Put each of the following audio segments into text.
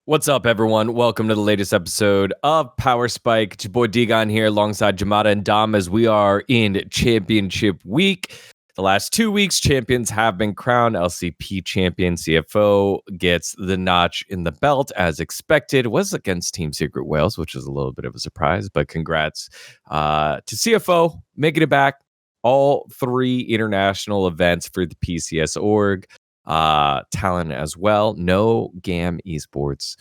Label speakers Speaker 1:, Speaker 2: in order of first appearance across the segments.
Speaker 1: What's up, everyone? Welcome to the latest episode of Power Spike. It's your boy dGon here alongside Jamada and Dom as we are in Championship Week. The last 2 weeks, champions have been crowned. LCP champion CFO gets the notch in the belt as expected. Was against Team Secret Wales, which is a little bit of a surprise, but congrats to CFO making it back. All 3 international events for the PCS org. Talent as well. No GAM Esports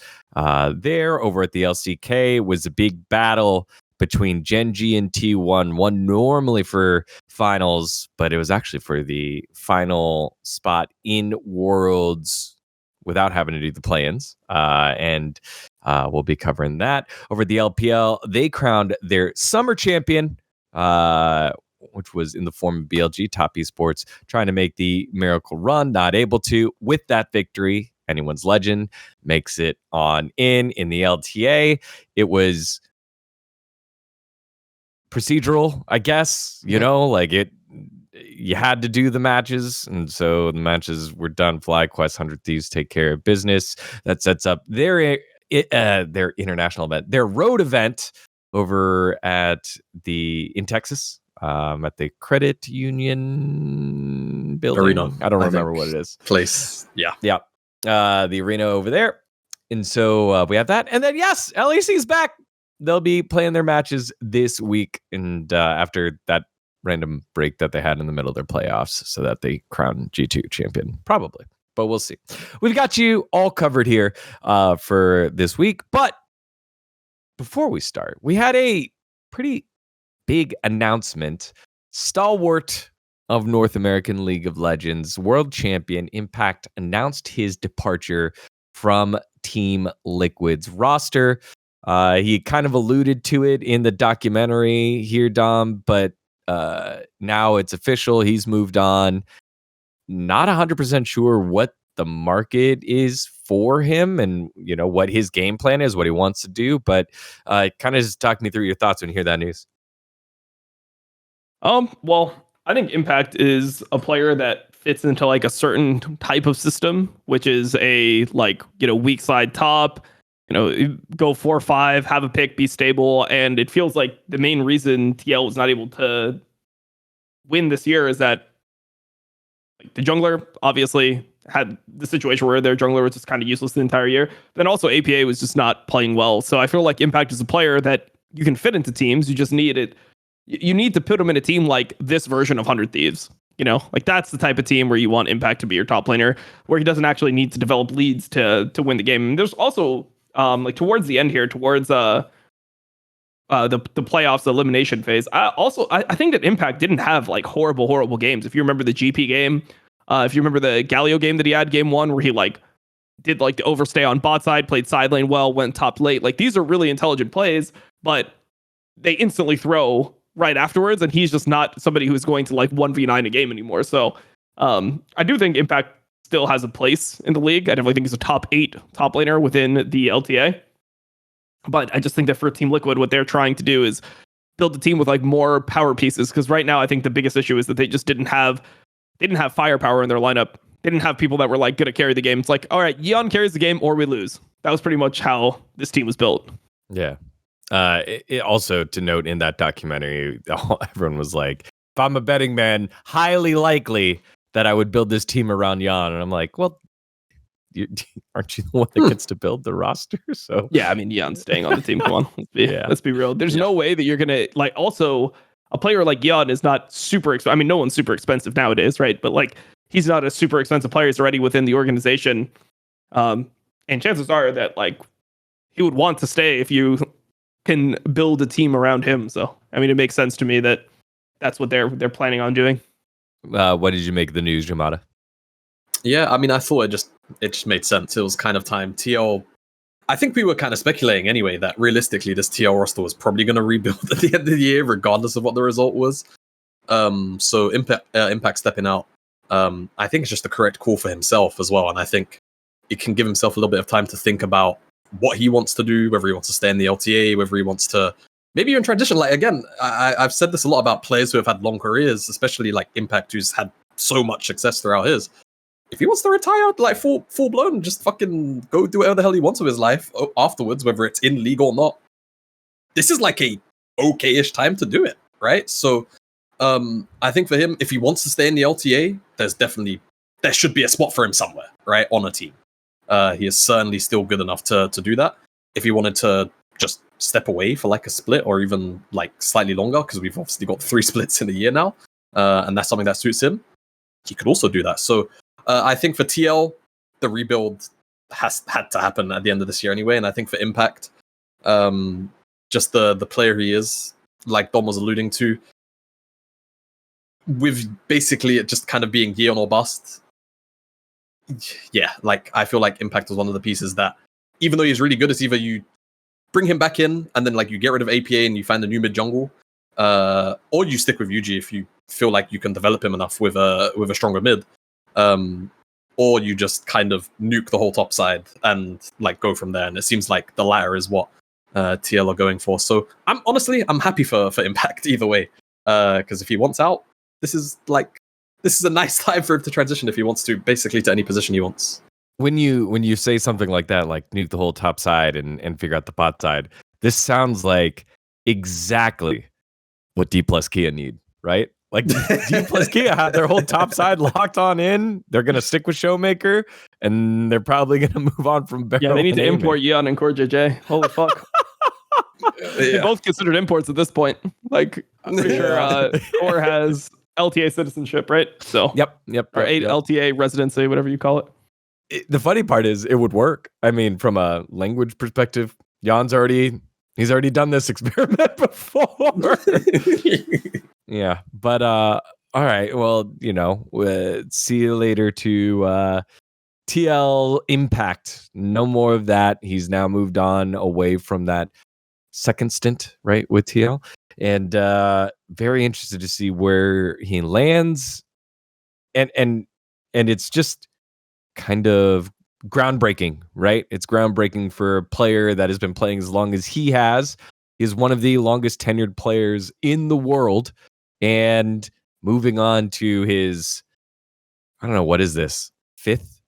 Speaker 1: there. Over at the LCK was a big battle between GenG and T1, one normally for finals, but it was actually for the final spot in Worlds without having to do the play-ins. And we'll be covering that. Over at the LPL, they crowned their summer champion, which was in the form of BLG, Top Esports, trying to make the miracle run, not able to. With that victory, anyone's legend makes it on in the LTA. It was procedural, I guess, you had to do the matches, and so the matches were done. FlyQuest, 100 Thieves take care of business. That sets up their international event, their road event over in Texas. At the Credit Union building.
Speaker 2: Arena.
Speaker 1: I don't remember what it is.
Speaker 2: Place. Yeah.
Speaker 1: Yeah. The arena over there. And so we have that. And then, yes, LEC's back. They'll be playing their matches this week. And after that random break that they had in the middle of their playoffs so that they crown G2 champion. Probably. But we'll see. We've got you all covered here for this week. But before we start, we had a pretty big announcement. Stalwart of North American League of Legends, world champion Impact, announced his departure from Team Liquid's roster. He kind of alluded to it in the documentary here, Dom, but now it's official. He's moved on. Not 100% sure what the market is for him and, what his game plan is, what he wants to do, but kind of just talk me through your thoughts when you hear that news.
Speaker 3: Well, I think Impact is a player that fits into like a certain type of system, which is a weak side top, go 4-5, have a pick, be stable. And it feels like the main reason TL was not able to win this year is that the jungler obviously had the situation where their jungler was just kind of useless the entire year. Then also APA was just not playing well. So I feel like Impact is a player that you can fit into teams. You just need it. You need to put him in a team like this version of 100 Thieves. That's the type of team where you want Impact to be your top laner, where he doesn't actually need to develop leads to win the game. And there's also towards the end here, towards the playoffs, the elimination phase. I think that Impact didn't have horrible games. If you remember the GP game, if you remember the Galio game that he had game 1, where he did the overstay on bot side, played side lane well, went top late. These are really intelligent plays, but they instantly throw right afterwards, and he's just not somebody who's going to 1v9 a game anymore. So I do think Impact still has a place in the league. I definitely think he's a top 8 top laner within the LTA. But I just think that for Team Liquid, what they're trying to do is build a team with more power pieces, because right now I think the biggest issue is that they just didn't have firepower in their lineup. They didn't have people that were going to carry the game. It's all right, Yeon carries the game or we lose. That was pretty much how this team was built.
Speaker 1: Yeah. Also to note in that documentary, everyone was like, if I'm a betting man, highly likely that I would build this team around Jan. And I'm like, well, aren't you the one that gets to build the roster? So
Speaker 3: yeah, I mean, Jan's staying on the team. Come on, let's be real. There's no way that you're gonna also a player like Jan is not super expensive. I mean, no one's super expensive nowadays, right? But he's not a super expensive player. He's already within the organization, and chances are that he would want to stay if you can build a team around him. So I mean, it makes sense to me that that's what they're planning on doing.
Speaker 1: What did you make of the news, Jamada?
Speaker 2: Yeah, I mean, I thought it just made sense. It was kind of time. TL, I think we were kind of speculating anyway that realistically this TL roster was probably going to rebuild at the end of the year, regardless of what the result was. So Impact stepping out, I think it's just the correct call for himself as well. And I think it can give himself a little bit of time to think about what he wants to do, whether he wants to stay in the LTA, whether he wants to maybe even transition. Again, I've said this a lot about players who have had long careers, especially Impact, who's had so much success throughout his. if he wants to retire, like full blown, just fucking go do whatever the hell he wants with his life afterwards, whether it's in league or not. This is like a okay-ish time to do it, right? So I think for him, if he wants to stay in the LTA, there should be a spot for him somewhere, right, on a team. He is certainly still good enough to do that. If he wanted to just step away for like a split or even like slightly longer, because we've obviously got 3 splits in a year now, and that's something that suits him, he could also do that. So I think for TL, the rebuild had to happen at the end of this year anyway, and I think for Impact, just the player he is, like Dom was alluding to, with basically it just kind of being year or bust. Yeah, like I feel like Impact was one of the pieces that, even though he's really good, it's either you bring him back in and then like you get rid of APA and you find a new mid jungle, or you stick with UG if you feel like you can develop him enough with a stronger mid, or you just kind of nuke the whole top side and like go from there. And it seems like the latter is what TL are going for. So I'm happy for Impact either way, because if he wants out, this is a nice time for him to transition if he wants to, basically to any position he wants.
Speaker 1: When you say something like that, like nuke the whole top side and figure out the bot side, this sounds like exactly what D plus Kia need, right? Like D plus Kia have their whole top side locked on in. They're gonna stick with Showmaker, and they're probably gonna move on from Barrow.
Speaker 3: Yeah, they need to import Yeon and Core JJ. Holy fuck! They both considered imports at this point. Like I'm pretty sure Core has LTA citizenship, right? So
Speaker 1: yep,
Speaker 3: or LTA residency, whatever you call it.
Speaker 1: The funny part is it would work. I mean, from a language perspective, Jan's he's already done this experiment before. Yeah, but all right. Well, see you later to TL Impact. No more of that. He's now moved on away from that second stint, right, with TL, and very interested to see where he lands. And it's just kind of groundbreaking, right? It's groundbreaking for a player that has been playing as long as he has. He's one of the longest tenured players in the world, and moving on to his, I don't know, what is this? Fifth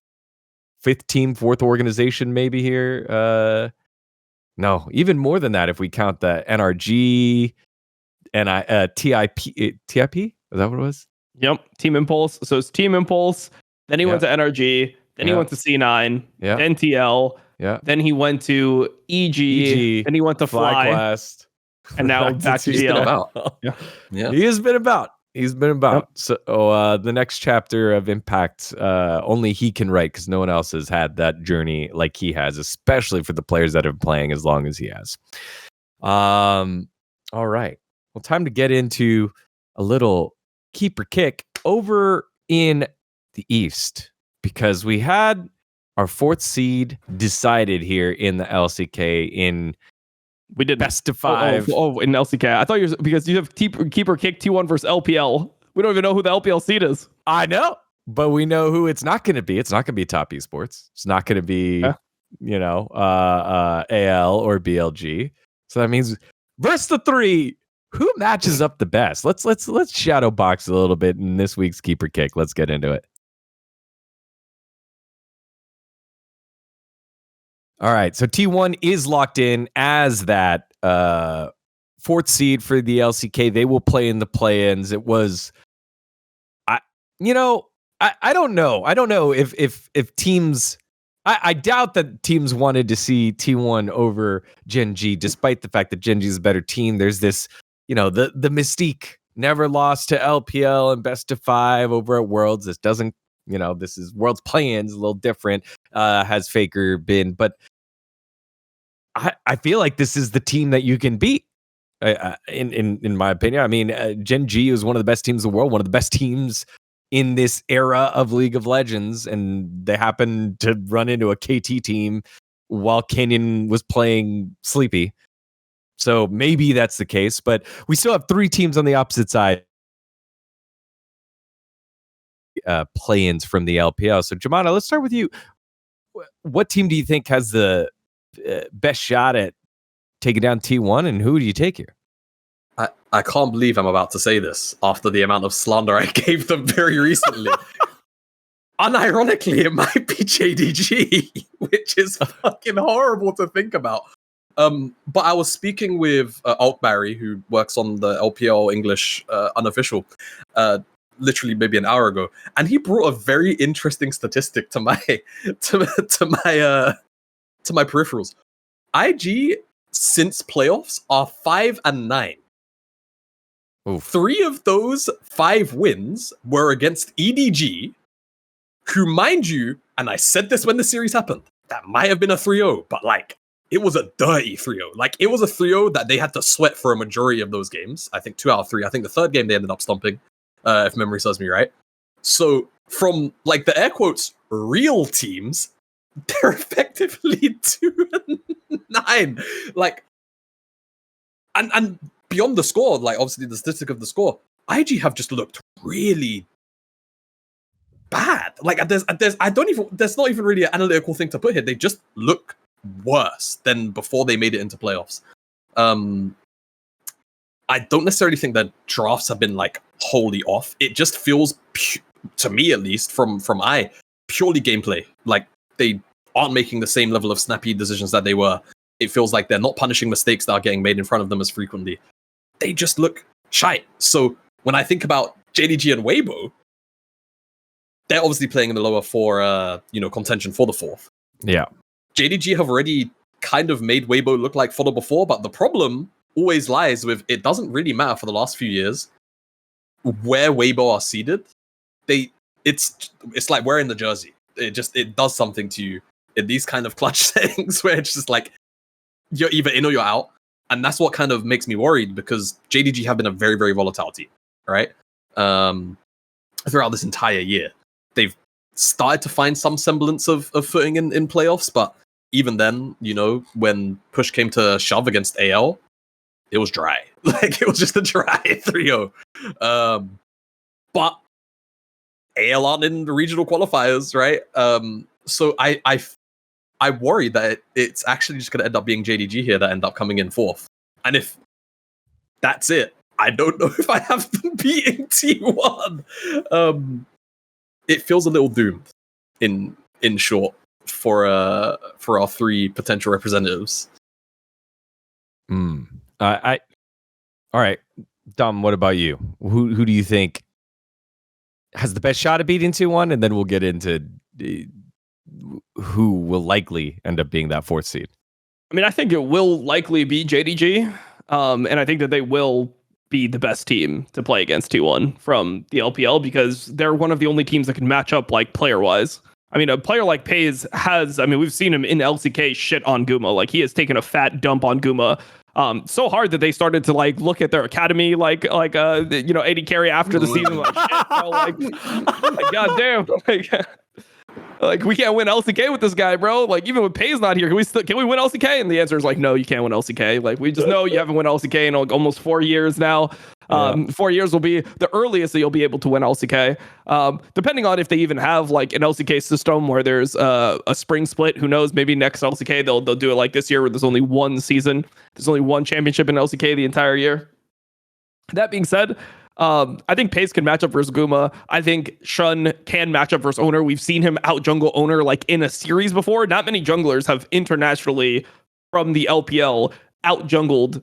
Speaker 1: team, fourth organization maybe here. No, even more than that if we count the NRG and TIP. TIP? Is that what it was?
Speaker 3: Yep, Team Impulse. So it's Team Impulse. Then he went to NRG. Then he went to C9.
Speaker 1: Yeah.
Speaker 3: Then TL.
Speaker 1: Yeah.
Speaker 3: Then he went to EG. Then he went to Fly.
Speaker 1: FlyQuest.
Speaker 3: And now back to TL.
Speaker 2: Yeah.
Speaker 1: He has been about.
Speaker 3: Yep.
Speaker 1: So the next chapter of Impact, only he can write, because no one else has had that journey like he has, especially for the players that have been playing as long as he has. All right. Well, time to get into a little keeper kick over in the East, because we had our 4th seed decided here in the LCK
Speaker 3: we did
Speaker 1: best of 5.
Speaker 3: Oh, in LCK. I thought because you have keeper kick T1 versus LPL. We don't even know who the LPL seed is.
Speaker 1: I know, but we know who it's not going to be. It's not going to be Top Esports. It's not going to be, AL or BLG. So that means versus the 3, who matches up the best? Let's shadow box a little bit in this week's keeper kick. Let's get into it. All right, so T1 is locked in as that 4th seed for the LCK. They will play in the play-ins. It was, I don't know. I don't know if teams. I doubt that teams wanted to see T1 over GenG, despite the fact that GenG is a better team. There's this, the mystique. Never lost to LPL and best of 5 over at Worlds. This doesn't. This is Worlds play-ins, a little different. Has Faker been, but I feel like this is the team that you can beat. In my opinion, I mean, GenG is one of the best teams in the world, one of the best teams in this era of League of Legends, and they happened to run into a KT team while Canyon was playing Sleepy. So maybe that's the case, but we still have 3 teams on the opposite side. Play-ins from the LPL. So Jamada, let's start with you. What team do you think has the best shot at taking down T1, and who do you take here?
Speaker 2: I can't believe I'm about to say this after the amount of slander I gave them very recently. unironically, it might be JDG, which is fucking horrible to think about. But I was speaking with Alt Barry, who works on the LPL English unofficial, literally maybe an hour ago, and he brought a very interesting statistic to my to my peripherals. IG since playoffs are 5-9.
Speaker 1: Oof.
Speaker 2: 3 of those 5 wins were against EDG, who, mind you, and I said this when the series happened, that might have been a 3-0, but like, it was a dirty 3-0. Like, it was a 3-0 that they had to sweat for a majority of those games. I think 2 out of 3. I think the third game they ended up stomping, if memory serves me right. So, from, like, the air quotes, real teams, they're effectively 2-9. Like, and beyond the score, like, obviously the statistic of the score, IG have just looked really bad. Like, there's not even really an analytical thing to put here. They just look worse than before they made it into playoffs. I don't necessarily think that drafts have been like wholly off. It just feels, to me at least, from purely gameplay. Like, they aren't making the same level of snappy decisions that they were. It feels like they're not punishing mistakes that are getting made in front of them as frequently. They just look shite. So when I think about JDG and Weibo, they're obviously playing in the lower 4, contention for the 4th.
Speaker 1: Yeah.
Speaker 2: JDG have already kind of made Weibo look like fodder before, but the problem always lies with, it doesn't really matter for the last few years where Weibo are seeded. It's like wearing the jersey. It does something to you in these kind of clutch settings where it's just like you're either in or you're out. And that's what kind of makes me worried, because JDG have been a very, very volatile team, right? Throughout this entire year. They've started to find some semblance of footing in playoffs, but even then, when push came to shove against AL, it was dry. Like, it was just a dry 3-0. But AL aren't in the regional qualifiers, right? So I worry that it's actually just going to end up being JDG here that end up coming in 4th. And if that's it, I don't know if I have them beating T1. It feels a little doomed, in short, for our 3 potential representatives.
Speaker 1: All right, Dom, what about you? Who do you think has the best shot at beating 2-1? And then we'll get into who will likely end up being that 4th seed.
Speaker 3: I mean, I think it will likely be JDG, and I think that they will be the best team to play against T1 from the LPL, because they're one of the only teams that can match up like player-wise. I mean, a player like Pays we've seen him in LCK shit on Guma. Like, he has taken a fat dump on Guma. So hard that they started to like look at their academy like AD carry after the season. Like, shit, bro, like goddamn, like we can't win LCK with this guy, bro. Like, even with Pays not here, can we win LCK? And the answer is like, no, you can't win LCK. Like, we just know you haven't won LCK in almost 4 years now. 4 years will be the earliest that you'll be able to win LCK. Depending on if they even have like an LCK system where there's a spring split. Who knows? Maybe next LCK they'll do it like this year, where there's only one season, there's only one championship in LCK the entire year. That being said, I think Pace can match up versus Guma. I think Shun can match up versus Owner. We've seen him out jungle Owner like in a series before. Not many junglers have internationally from the LPL out jungled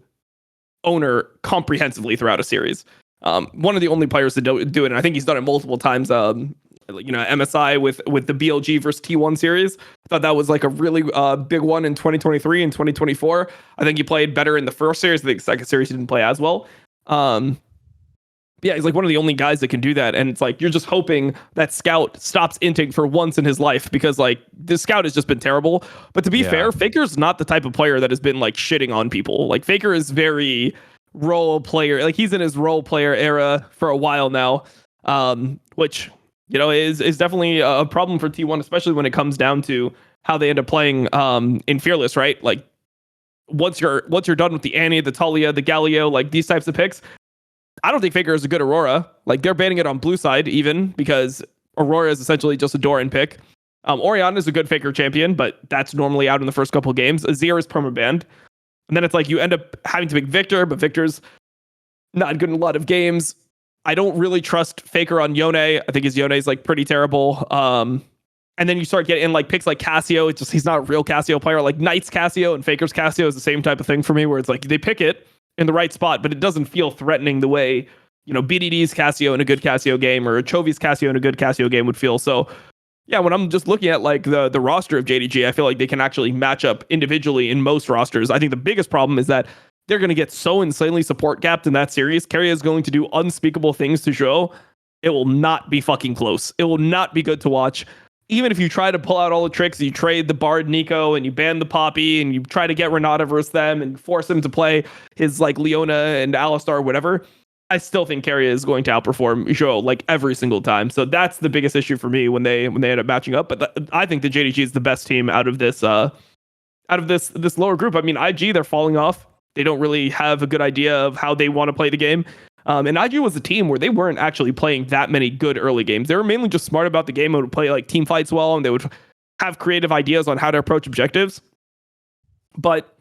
Speaker 3: Owner comprehensively throughout a series. One of the only players to do it, and I think he's done it multiple times. MSI with the BLG versus T1 series. I thought that was like a really big one in 2023 and 2024. I think he played better in the first series. I think the second series he didn't play as well. Yeah, he's like one of the only guys that can do that. And it's like, you're just hoping that Scout stops inting for once in his life, because like this Scout has just been terrible. But to be fair, Faker's not the type of player that has been like shitting on people. Like, Faker is very role player. Like, he's in his role player era for a while now, which, is definitely a problem for T1, especially when it comes down to how they end up playing in Fearless, right? Like, once you're done with the Annie, the Talia, the Galio, like these types of picks, I don't think Faker is a good Aurora. Like, they're banning it on blue side even, because Aurora is essentially just a Doran pick. Orianna is a good Faker champion, but that's normally out in the first couple of games. Azir is permabanned. And then it's like you end up having to pick Victor, but Victor's not good in a lot of games. I don't really trust Faker on Yone. I think his Yone is like pretty terrible. And then you start getting in like picks like Cassio. It's just he's not a real Cassio player. Like Knight's Cassio and Faker's Cassio is the same type of thing for me, where it's like they pick it in the right spot, but it doesn't feel threatening the way, you know, BDD's Cassio in a good Cassio game or Chovy's Cassio in a good Cassio game would feel. So yeah, when I'm just looking at like the roster of JDG, I feel like they can actually match up individually in most rosters. I think the biggest problem is that they're going to get so insanely support gapped in that series. Keria is going to do unspeakable things to Zhou. It will not be fucking close. It will not be good to watch. Even if you try to pull out all the tricks, you trade the Bard Nico and you ban the Poppy and you try to get Renata versus them and force him to play his like Leona and Alistar or whatever, I still think Keria is going to outperform Zhou like every single time. So that's the biggest issue for me when they end up matching up. But I think the JDG is the best team out of this lower group. I mean, IG, they're falling off. They don't really have a good idea of how they want to play the game. And IG was a team where they weren't actually playing that many good early games. They were mainly just smart about the game and would play like team fights well, and they would have creative ideas on how to approach objectives. But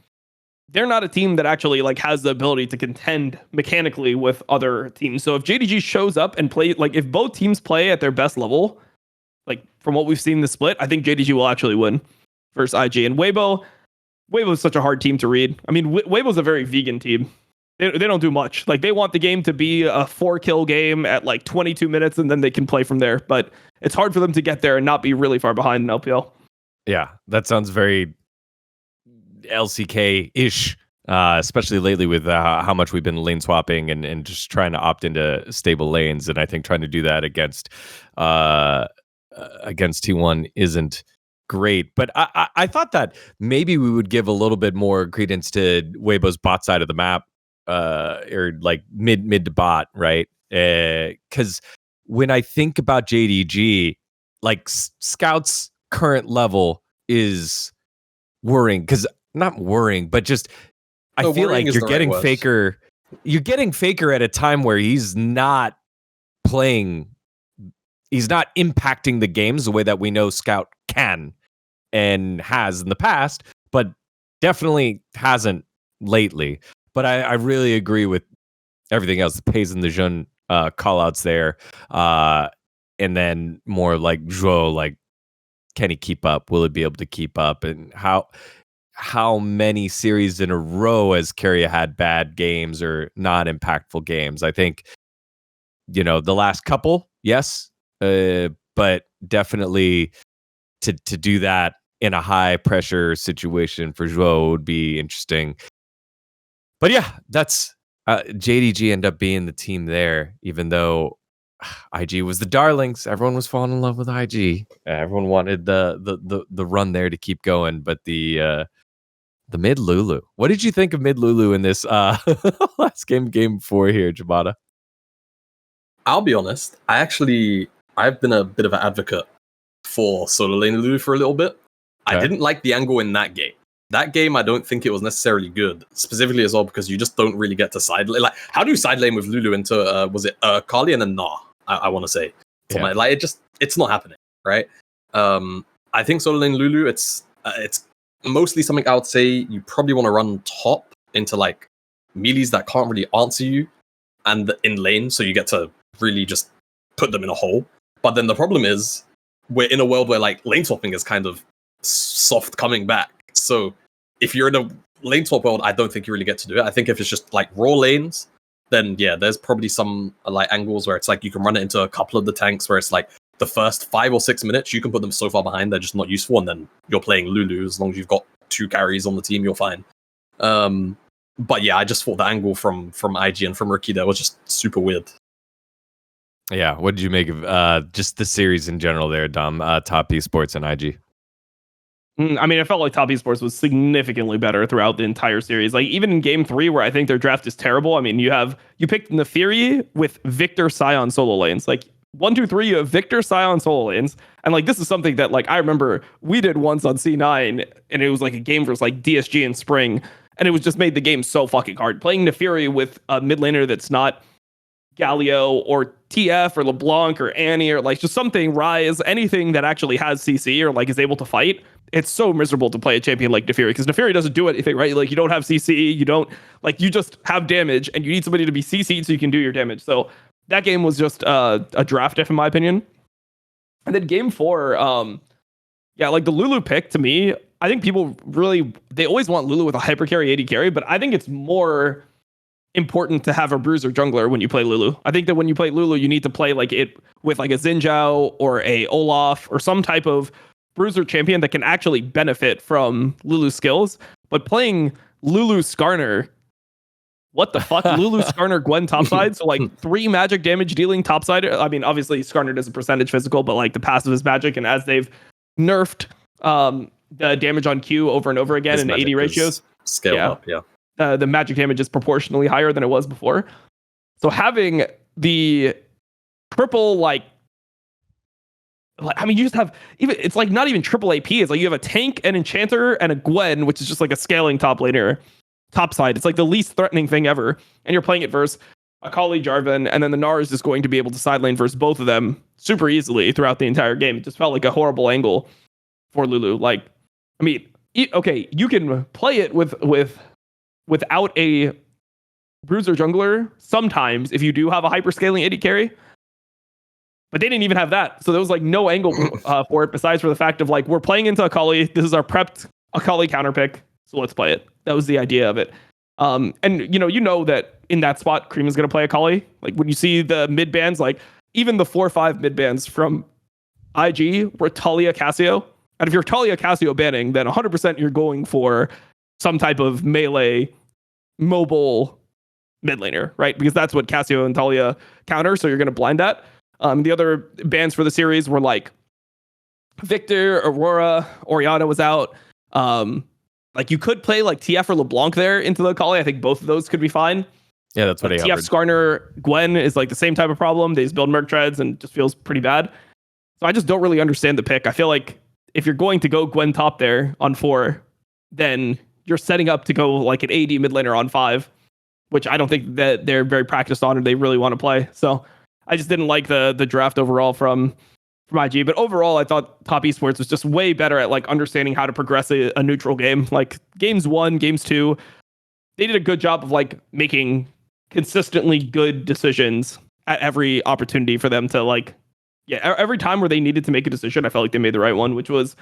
Speaker 3: they're not a team that actually like has the ability to contend mechanically with other teams. So if JDG shows up and play, like if both teams play at their best level, like from what we've seen in the split, I think JDG will actually win versus IG. And Weibo is such a hard team to read. I mean, Weibo's a very vegan team. They don't do much. Like they want the game to be a 4-kill game at like 22 minutes and then they can play from there. But it's hard for them to get there and not be really far behind in LPL.
Speaker 1: Yeah, that sounds very LCK-ish, especially lately with how much we've been lane swapping and just trying to opt into stable lanes. And I think trying to do that against T1 isn't great. But I thought that maybe we would give a little bit more credence to Weibo's bot side of the map, or like mid to bot, right? Because when I think about JDG, like Scout's current level is worrying. Because not worrying, but just I feel like you're getting Faker. You're getting Faker at a time where he's not playing. He's not impacting the games the way that we know Scout can and has in the past, but definitely hasn't lately. But I really agree with everything else. The Pays and the Jun call-outs there. And then more like Zhou, like, can he keep up? Will he be able to keep up? And how many series in a row has Keria had bad games or not impactful games? I think, you know, the last couple, yes. But definitely to do that in a high pressure situation for Zhou would be interesting. But yeah, that's JDG end up being the team there, even though IG was the darlings. Everyone was falling in love with IG. Everyone wanted the run there to keep going. But the mid Lulu. What did you think of mid Lulu in this last game 4 here, Jamada?
Speaker 2: I'll be honest. I've been a bit of an advocate for solo lane Lulu for a little bit. Okay. I didn't like the angle in that game. That game, I don't think it was necessarily good, specifically as well because you just don't really get to side lane. Like, how do you side lane with Lulu into was it Kali and then Nah? I want to say, yeah. Like it's not happening, right? I think solo lane Lulu, it's mostly something I would say you probably want to run top into like melees that can't really answer you, and in lane, so you get to really just put them in a hole. But then the problem is we're in a world where like lane swapping is kind of soft coming back. So if you're in a lane swap world, I don't think you really get to do it. I think if it's just like raw lanes, then yeah, there's probably some like angles where it's like you can run it into a couple of the tanks where it's like the first 5 or 6 minutes you can put them so far behind they're just not useful, and then you're playing Lulu. As long as you've got 2 carries on the team, you're fine. But yeah, I just thought the angle from IG and from Rookie there was just super weird.
Speaker 1: Yeah, what did you make of just the series in general there, Dom? Top Esports and IG.
Speaker 3: I mean, I felt like Top Esports was significantly better throughout the entire series. Like even in game 3, where I think their draft is terrible. I mean, you picked Nefiri with Victor Sion solo lanes. Like 1, 2, 3, you have Victor Sion solo lanes, and like this is something that like I remember we did once on C9, and it was like a game versus like DSG in spring, and it was just made the game so fucking hard. Playing Nefiri with a mid laner that's not Galio or TF or LeBlanc or Annie or like just something Rise, anything that actually has CC or like is able to fight. It's so miserable to play a champion like Nefiri because Nefiri doesn't do anything, right? Like you don't have CC, you don't like you just have damage and you need somebody to be CC'd so you can do your damage. So that game was just a draft if in my opinion. And then game 4, like the Lulu pick to me, I think people they always want Lulu with a hyper carry, AD carry, but I think it's more important to have a bruiser jungler when you play Lulu. I think that when you play Lulu, you need to play like it with like a Xin Zhao or a Olaf or some type of bruiser champion that can actually benefit from Lulu's skills. But playing Lulu Skarner, what the fuck? Lulu Skarner Gwen topside, so like 3 magic damage dealing topside. I mean, obviously Skarner does a percentage physical, but like the passive is magic, and as they've nerfed the damage on Q over and over again in 80 ratios,
Speaker 2: scale up,
Speaker 3: the magic damage is proportionally higher than it was before. So having the triple I mean, you just have it's like not even triple AP. It's like you have a tank, an enchanter, and a Gwen, which is just like a scaling top laner, top side. It's like the least threatening thing ever. And you're playing it versus Akali, Jarvan, and then the Nars is going to be able to side lane versus both of them super easily throughout the entire game. It just felt like a horrible angle for Lulu. Like, I mean, okay, you can play it without a bruiser jungler sometimes if you do have a hyperscaling AD carry. But they didn't even have that. So there was like no angle for it besides for the fact of like, we're playing into Akali. This is our prepped Akali counter pick. So let's play it. That was the idea of it. And you know that in that spot, Cream is going to play Akali. Like when you see the mid bans, like even the 4-5 mid bans from IG were Talia Cassio. And if you're Talia Cassio banning, then 100% you're going for some type of melee mobile mid laner, right? Because that's what Cassio and Talia counter. So you're going to blind that. The other bans for the series were like Victor, Aurora, Orianna was out. Like you could play like TF or LeBlanc there into the Akali. I think both of those could be fine.
Speaker 1: Yeah, that's what I
Speaker 3: TF Skarner Gwen is like the same type of problem. They just build Merc Treads and just feels pretty bad. So I just don't really understand the pick. I feel like if you're going to go Gwen top there on 4, then you're setting up to go like an AD mid laner on 5, which I don't think that they're very practiced on or they really want to play. So I just didn't like the draft overall from IG. But overall, I thought Top Esports was just way better at like understanding how to progress a neutral game. Like games 1, games 2, they did a good job of like making consistently good decisions at every opportunity for them to like, every time where they needed to make a decision, I felt like they made the right one, which was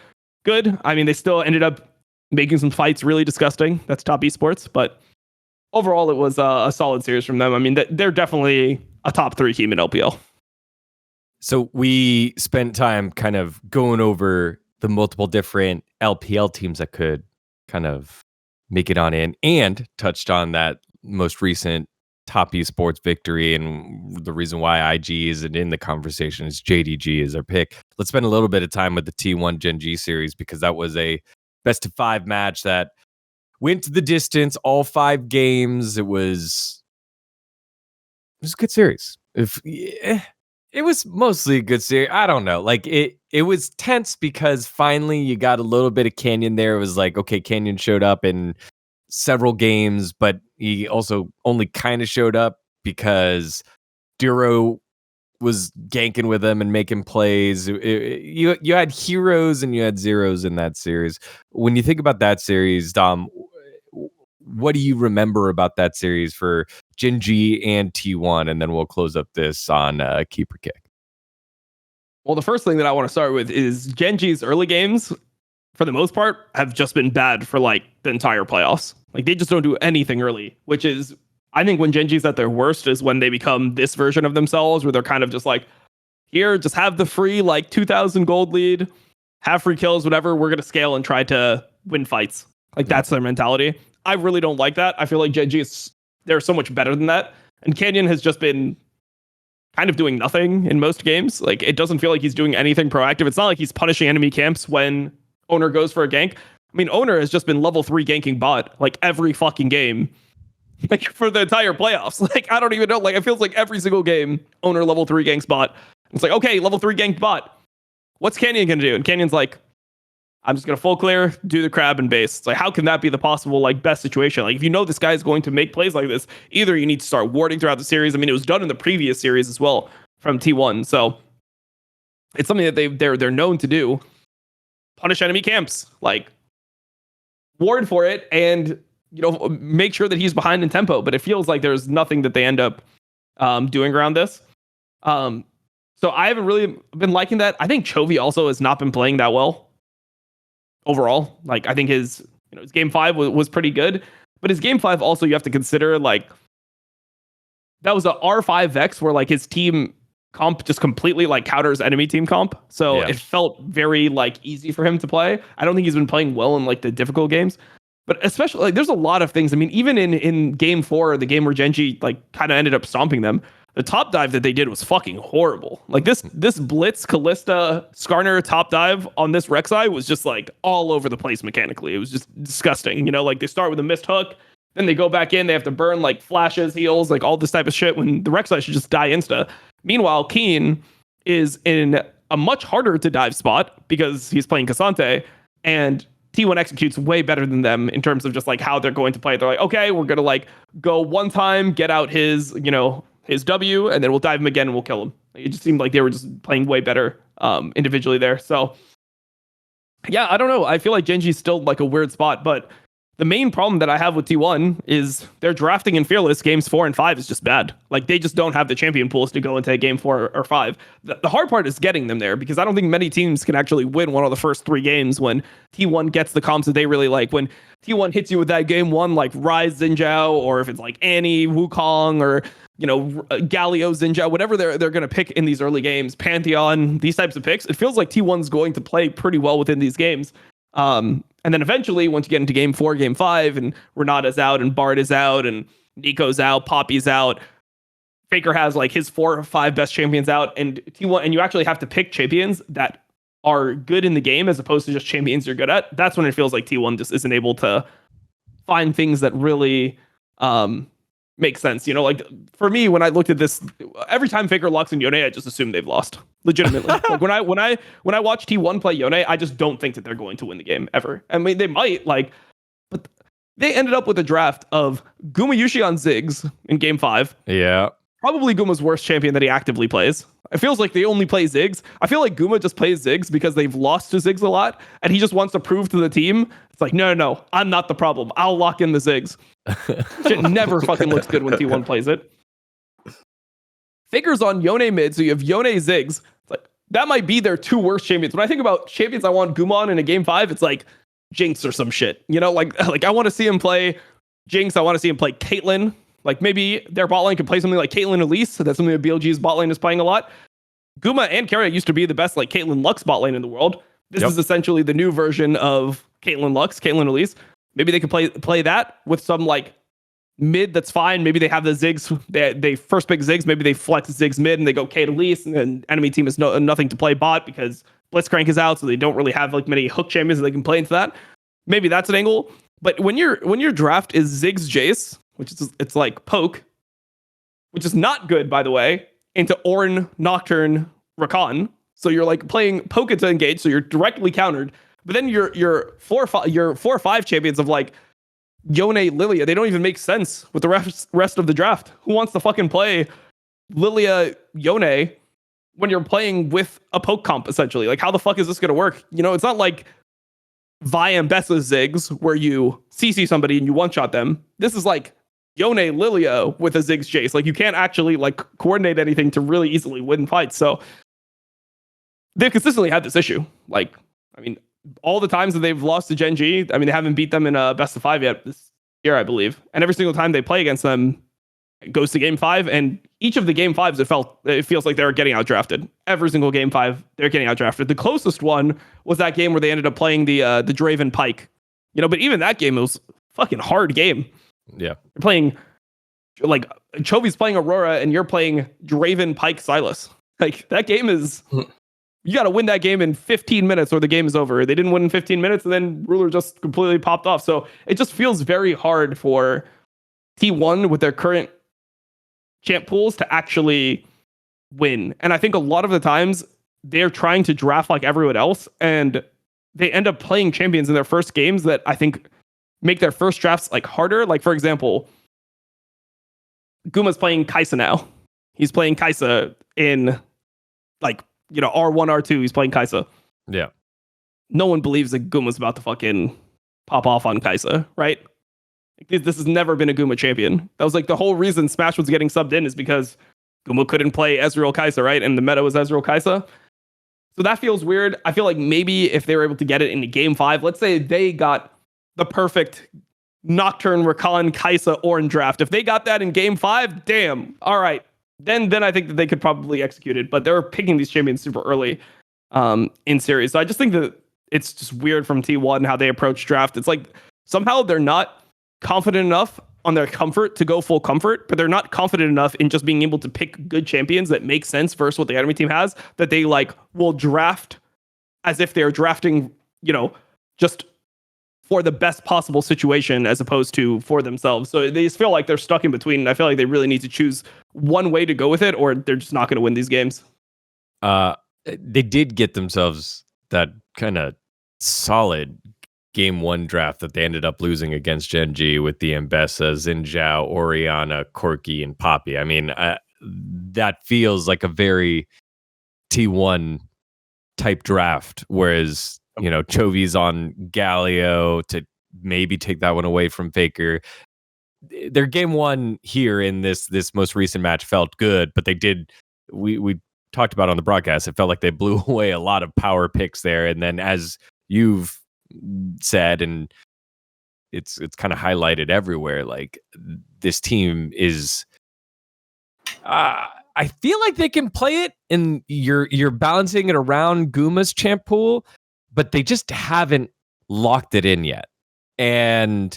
Speaker 3: good. I mean, they still ended up making some fights really disgusting. That's Top Esports. But overall, it was a solid series from them. I mean, they're definitely a top 3 team in LPL.
Speaker 1: So we spent time kind of going over the multiple different LPL teams that could kind of make it on in, and touched on that most recent Top Esports victory, and the reason why IG isn't in the conversation is JDG is their pick. Let's spend a little bit of time with the T1 GenG series, because that was a best of 5 match that went to the distance, all 5 games. It was a good series. It was mostly a good series. I don't know. Like it was tense because finally you got a little bit of Canyon there. It was like, okay, Canyon showed up in several games, but he also only kind of showed up because Duro was ganking with him and making plays. You had heroes and you had zeros in that series. When you think about that series, Dom, what do you remember about that series for GenG and T1? And then we'll close up this on Keeper Kick.
Speaker 3: Well, the first thing that I want to start with is GenG's early games, for the most part, have just been bad for like the entire playoffs. Like they just don't do anything early, which is, I think when GenG's at their worst is when they become this version of themselves, where they're kind of just like, here, just have the free like 2,000 gold lead, have free kills, whatever. We're going to scale and try to win fights. Like that's their mentality. I really don't like that. I feel like GenG they're so much better than that. And Canyon has just been kind of doing nothing in most games. Like it doesn't feel like he's doing anything proactive. It's not like he's punishing enemy camps when Owner goes for a gank. I mean, Owner has just been level 3 ganking bot like every fucking game, like for the entire playoffs. Like I don't even know. Like it feels like every single game, Owner level 3 ganks bot. It's like, okay, level 3 ganked bot. What's Canyon gonna do? And Canyon's like, I'm just going to full clear, do the crab and base. It's like, how can that be the possible like best situation? Like if you know this guy is going to make plays like this, either you need to start warding throughout the series. I mean, it was done in the previous series as well from T1. So it's something that they're known to do. Punish enemy camps, like ward for it, and make sure that he's behind in tempo. But it feels like there's nothing that they end up doing around this. So I haven't really been liking that. I think Chovy also has not been playing that well overall. Like I think his game 5 was pretty good, but his game 5 also you have to consider like that was a R5 Vex where like his team comp just completely like counters enemy team comp. So it felt very like easy for him to play. I don't think he's been playing well in like the difficult games. But especially like there's a lot of things. I mean, even in game 4, the game where GenG like kind of ended up stomping them, the top dive that they did was fucking horrible. Like this Blitz Kalista Skarner top dive on this Rek'Sai was just like all over the place mechanically. It was just disgusting. Like they start with a missed hook, then they go back in, they have to burn like flashes, heals, like all this type of shit when the Rek'Sai should just die insta. Meanwhile, Keen is in a much harder to dive spot because he's playing Cassante, and T1 executes way better than them in terms of just like how they're going to play. They're like, okay, we're going to like go one time, get out his, his W, and then we'll dive him again and we'll kill him. It just seemed like they were just playing way better individually there. So yeah, I don't know. I feel like GenG's still like a weird spot, but the main problem that I have with T1 is their drafting in Fearless games 4 and 5 is just bad. Like they just don't have the champion pools to go into game 4 or 5. The hard part is getting them there because I don't think many teams can actually win one of the first 3 games when T1 gets the comps that they really like. When T1 hits you with that game 1 like Ryze Xinjiao, or if it's like Annie, Wukong, or Galio Xinjiao, whatever they're going to pick in these early games, Pantheon, these types of picks, it feels like T1's going to play pretty well within these games. And then eventually, once you get into game 4, game 5, and Renata's out, and Bard is out, and Nico's out, Poppy's out, Faker has like his 4 or 5 best champions out, and T1, and you actually have to pick champions that are good in the game as opposed to just champions you're good at. That's when it feels like T1 just isn't able to find things that really make sense. Like for me, when I looked at this, every time Faker locks in Yone, I just assume they've lost. Legitimately. Like when I watch T1 play Yone, I just don't think that they're going to win the game ever. I mean, they might, but they ended up with a draft of Gumayushi on Ziggs in game 5.
Speaker 1: Yeah.
Speaker 3: Probably Guma's worst champion that he actively plays. It feels like they only play Ziggs. I feel like Guma just plays Ziggs because they've lost to Ziggs a lot, and he just wants to prove to the team, it's like, no, I'm not the problem. I'll lock in the Ziggs. Shit never fucking looks good when T1 plays it. Faker's on Yone mid, so you have Yone Ziggs. It's like, that might be their 2 worst champions. When I think about champions I want Guma on in a game 5, it's like Jinx or some shit. Like I want to see him play Jinx. I want to see him play Caitlyn. Like maybe their bot lane could play something like Caitlyn Elise. So that's something that BLG's bot lane is playing a lot. Guma and Keria used to be the best like Caitlyn Lux bot lane in the world. This is essentially the new version of Caitlyn Lux, Caitlyn Elise. Maybe they could play that with some like mid that's fine. Maybe they have the Ziggs. They first pick Ziggs. Maybe they flex Ziggs mid and they go Kate Elise, and then enemy team has nothing to play bot because Blitzcrank is out, so they don't really have like many hook champions that they can play into that. Maybe that's an angle. But when your draft is Ziggs Jace, which is it's like poke, which is not good by the way, into Ornn, Nocturne, Rakan. So you're like playing poke to engage, so you're directly countered. But then your 4 or 5 champions of like Yone, Lilia, they don't even make sense with the rest of the draft. Who wants to fucking play Lilia, Yone when you're playing with a poke comp essentially? Like how the fuck is this gonna work? It's not like Vi and Bessa Ziggs where you CC somebody and you one-shot them. This is like Yone, Lilia with a Ziggs Jace. Like you can't actually like coordinate anything to really easily win fights. So they've consistently had this issue. Like, I mean, all the times that they've lost to GenG, I mean, they haven't beat them in a best of 5 yet this year, I believe. And every single time they play against them, it goes to game 5. And each of the game 5s, it feels like they're getting outdrafted. Every single game 5, they're getting outdrafted. The closest one was that game where they ended up playing the Draven Pike. But even that game, it was a fucking hard game.
Speaker 1: Yeah.
Speaker 3: You're playing, like, Chovy's playing Aurora, and you're playing Draven Pike Sylas. Like, that game is... You got to win that game in 15 minutes or the game is over. They didn't win in 15 minutes, and then Ruler just completely popped off. So it just feels very hard for T1 with their current champ pools to actually win. And I think a lot of the times they're trying to draft like everyone else, and they end up playing champions in their first games that I think make their first drafts like harder. Like, for example, Guma's playing Kai'Sa now. He's playing Kai'Sa in like, R1, R2, he's playing Kai'Sa.
Speaker 1: Yeah.
Speaker 3: No one believes that Guma's about to fucking pop off on Kai'Sa, right? This has never been a Guma champion. That was like the whole reason Smash was getting subbed in is because Gumo couldn't play Ezreal Kai'Sa, right? And the meta was Ezreal Kai'Sa. So that feels weird. I feel like maybe if they were able to get it into game 5, let's say they got the perfect Nocturne, Rakan, Kai'Sa, Orange draft. If they got that in game 5, damn. All right. Then I think that they could probably execute it. But they're picking these champions super early in series. So I just think that it's just weird from T1 how they approach draft. It's like somehow they're not confident enough on their comfort to go full comfort, but they're not confident enough in just being able to pick good champions that make sense versus what the enemy team has, that they like will draft as if they're drafting, just for the best possible situation as opposed to for themselves. So they just feel like they're stuck in between. And I feel like they really need to choose one way to go with it, or they're just not going to win these games.
Speaker 1: They did get themselves that kind of solid game 1 draft that they ended up losing against GenG with the Mbessa, Xinjiao, Orianna, Corki, and Poppy. I mean, that feels like a very T1 type draft, whereas, Chovy's on Galio to maybe take that one away from Faker. Their game 1 here in this most recent match felt good, but they did, we talked about on the broadcast, it felt like they blew away a lot of power picks there. And then as you've said, and it's kind of highlighted everywhere, like this team is I feel like they can play it, and you're balancing it around Guma's champ pool, but they just haven't locked it in yet. And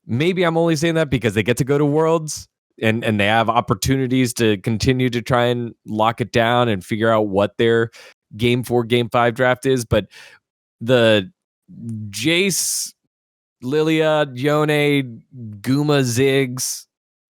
Speaker 1: maybe I'm only saying that because they get to go to Worlds and they have opportunities to continue to try and lock it down and figure out what their game 4, game 5 draft is. But the Jace, Lilia, Yone, Guma, Ziggs,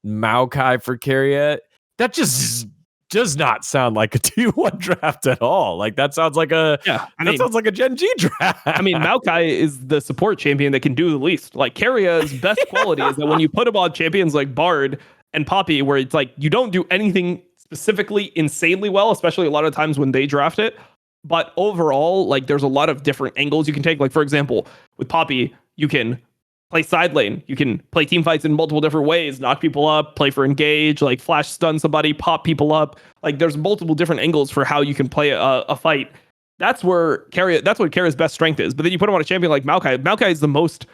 Speaker 1: Maokai for Keria, that just does not sound like a T1 draft at all. Like that sounds like a sounds like a GenG draft.
Speaker 3: I mean, Maokai is the support champion that can do the least. Like Keria's best quality is that when you put him on champions like Bard and Poppy, where it's like you don't do anything specifically insanely well, especially a lot of times when they draft it. But overall, like there's a lot of different angles you can take. Like for example, with Poppy, you can play side lane. You can play team fights in multiple different ways, knock people up, play for engage, like flash stun somebody, pop people up. Like there's multiple different angles for how you can play a fight. That's what Keria's best strength is. But then you put him on a champion like Maokai. Maokai is the most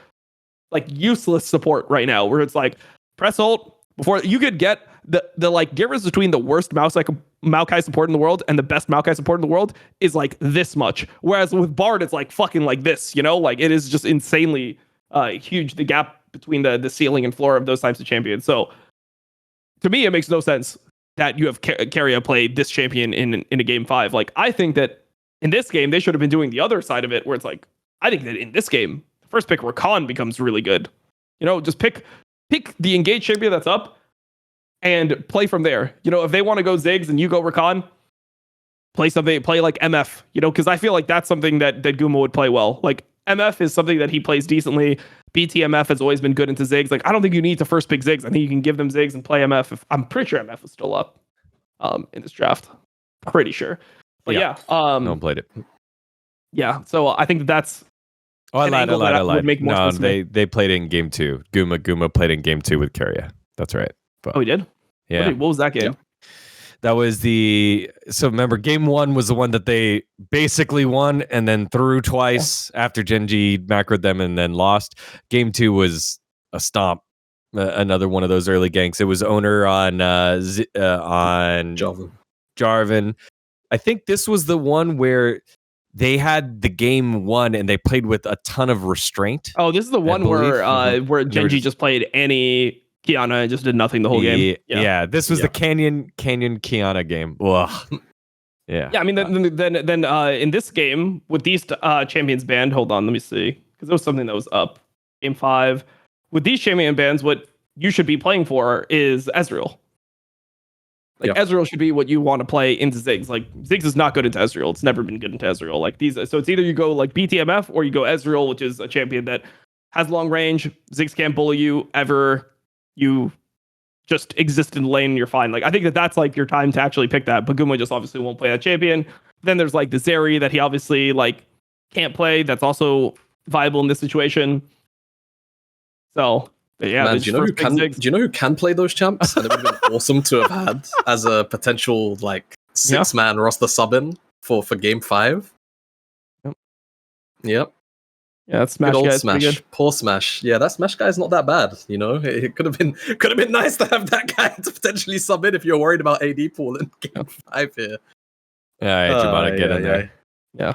Speaker 3: like useless support right now, where it's like press ult before you could get the like difference between the worst Maokai support in the world and the best Maokai support in the world is like this much. Whereas with Bard, it's like fucking like this, like it is just insanely huge, the gap between the ceiling and floor of those types of champions. So to me, it makes no sense that you have Keria play this champion in a game 5. Like I think that in this game, they should have been doing the other side of it, where it's like, I think that in this game, the first pick Rakan becomes really good. Just pick the engaged champion that's up and play from there. If they want to go Ziggs and you go Rakan, play like MF, because I feel like that's something that Guma would play well. Like MF is something that he plays decently. BTMF has always been good into Ziggs. Like I don't think you need to first pick Ziggs. I think you can give them Ziggs and play MF. I'm pretty sure MF is still up in this draft. Pretty sure. But yeah,
Speaker 1: no one played it.
Speaker 3: Yeah, so I think that's.
Speaker 1: Oh, I lied.
Speaker 3: Would make more sense.
Speaker 1: They played it in game 2. Guma played in game 2 with Keria. That's right. But,
Speaker 3: he did?
Speaker 1: Yeah.
Speaker 3: What was that game?
Speaker 1: Yeah. That was so remember, game 1 was the one that they basically won and then threw twice after GenG macroed them and then lost. Game 2 was a stomp. Another one of those early ganks. It was owner on Jarvan. I think this was the one where they had the game 1 and they played with a ton of restraint.
Speaker 3: Oh, this is the one where GenG just played Annie, Kiana, and just did nothing the whole game.
Speaker 1: Yeah, this was the Canyon Kiana game. Ugh. Yeah.
Speaker 3: I mean, then in this game with these champions banned, hold on, let me see, because there was something that was up. Game 5 with these champion bans, what you should be playing for is Ezreal. Ezreal should be what you want to play into Ziggs. Like Ziggs is not good into Ezreal. It's never been good into Ezreal. Like these, so it's either you go like BTMF or you go Ezreal, which is a champion that has long range. Ziggs can't bully you ever. You just exist in the lane and you're fine. Like I think that's like your time to actually pick that. But Guma just obviously won't play that champion. Then there's like the Zeri that he obviously like can't play. That's also viable in this situation. So But yeah,
Speaker 2: Man, do you know who can play those champs? And it would have been awesome to have had as a potential like 6-man roster sub-in for game 5. Yep.
Speaker 3: Yeah, that Smash
Speaker 2: good old
Speaker 3: guy's
Speaker 2: Smash.
Speaker 3: pretty good.
Speaker 2: Poor Smash. Yeah, that Smash guy's not that bad. You know, it could have been nice to have that guy to potentially sub in if you're worried about AD pool in game 5 here.
Speaker 1: Yeah, Jamada, get in there.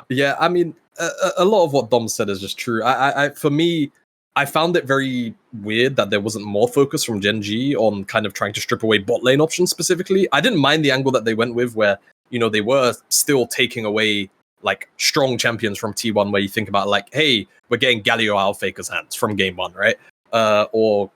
Speaker 2: Yeah. I mean, a lot of what Dom said is just true. I for me, I found it very weird that there wasn't more focus from GenG on kind of trying to strip away bot lane options specifically. I didn't mind the angle that they went with, where they were still taking away like strong champions from T1, where you think about like, hey, we're getting Galio out of Faker's hands from game 1, right? Or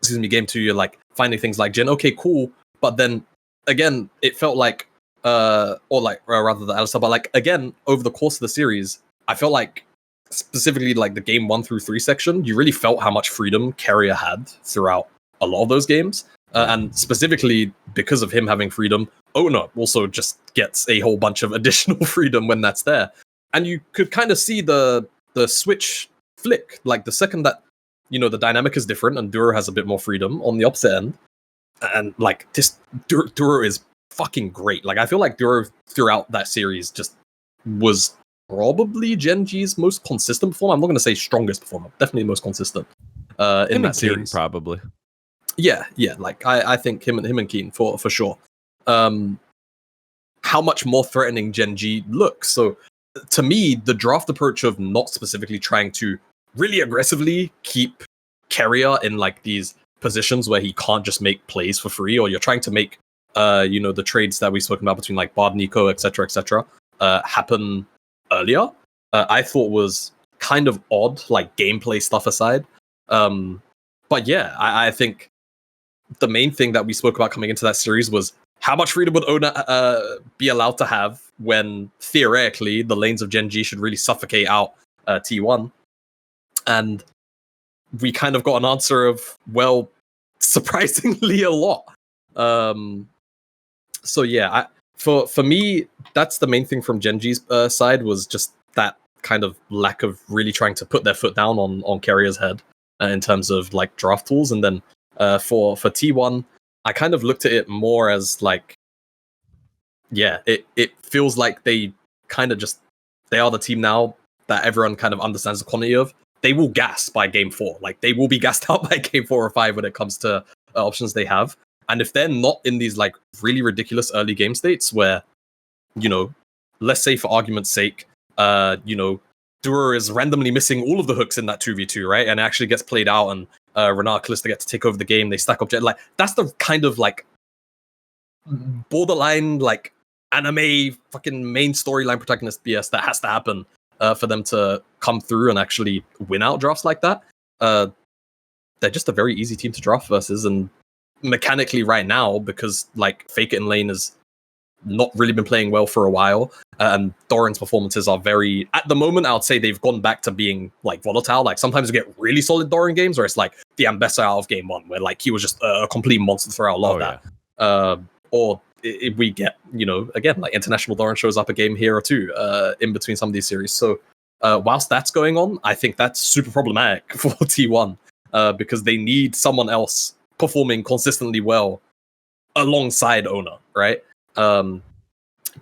Speaker 2: game 2, you're like finding things like Jhin. Okay, cool, but then again, it felt like, or rather the Alistar, but like again, over the course of the series, I felt like specifically like the game 1 through 3 section, you really felt how much freedom Carrier had throughout a lot of those games. And specifically because of him having freedom, Owner also just gets a whole bunch of additional freedom when that's there. And you could kind of see the switch flick, like the second that, the dynamic is different and Duro has a bit more freedom on the opposite end. And like this Duro is fucking great. Like I feel like Duro throughout that series just was probably GenG's most consistent performer. I'm not going to say strongest performer, definitely most consistent in that series.
Speaker 1: Probably.
Speaker 2: Yeah. Like I think him and Keen for sure. How much more threatening GenG looks. So to me, the draft approach of not specifically trying to really aggressively keep Carrier in like these positions where he can't just make plays for free, or you're trying to make the trades that we've spoken about between like Bard, Nico, etc., happen earlier, I thought was kind of odd, like gameplay stuff aside. But yeah, I think the main thing that we spoke about coming into that series was how much freedom would Owner be allowed to have when theoretically the lanes of GenG should really suffocate out T1. And we kind of got an answer of, well, surprisingly a lot. So yeah, for me, that's the main thing from GenG's side, was just that kind of lack of really trying to put their foot down on Carrier's head in terms of like draft tools. And then for T1, I kind of looked at it more as like, yeah, it feels like they kind of just, they are the team now that everyone kind of understands the quantity of. They will gas by game 4. Like they will be gassed out by game 4 or 5 when it comes to options they have. And if they're not in these like really ridiculous early game states where, let's say for argument's sake, Dura is randomly missing all of the hooks in that 2v2, right? And it actually gets played out, and Renard Callista get to take over the game. They stack up Jet. Like that's the kind of like borderline like anime fucking main storyline protagonist BS that has to happen for them to come through and actually win out drafts like that. They're just a very easy team to draft versus, and mechanically right now, because like Fake It in lane has not really been playing well for a while, and Doran's performances are very, at the moment I would say they've gone back to being like volatile. Like sometimes we get really solid Doran games where it's like the Ambessa out of game 1 where like he was just a complete monster throughout a lot of that. Or if we get, again, like international Doran shows up a game here or two in between some of these series. So whilst that's going on, I think that's super problematic for T1 because they need someone else performing consistently well alongside Owner, right?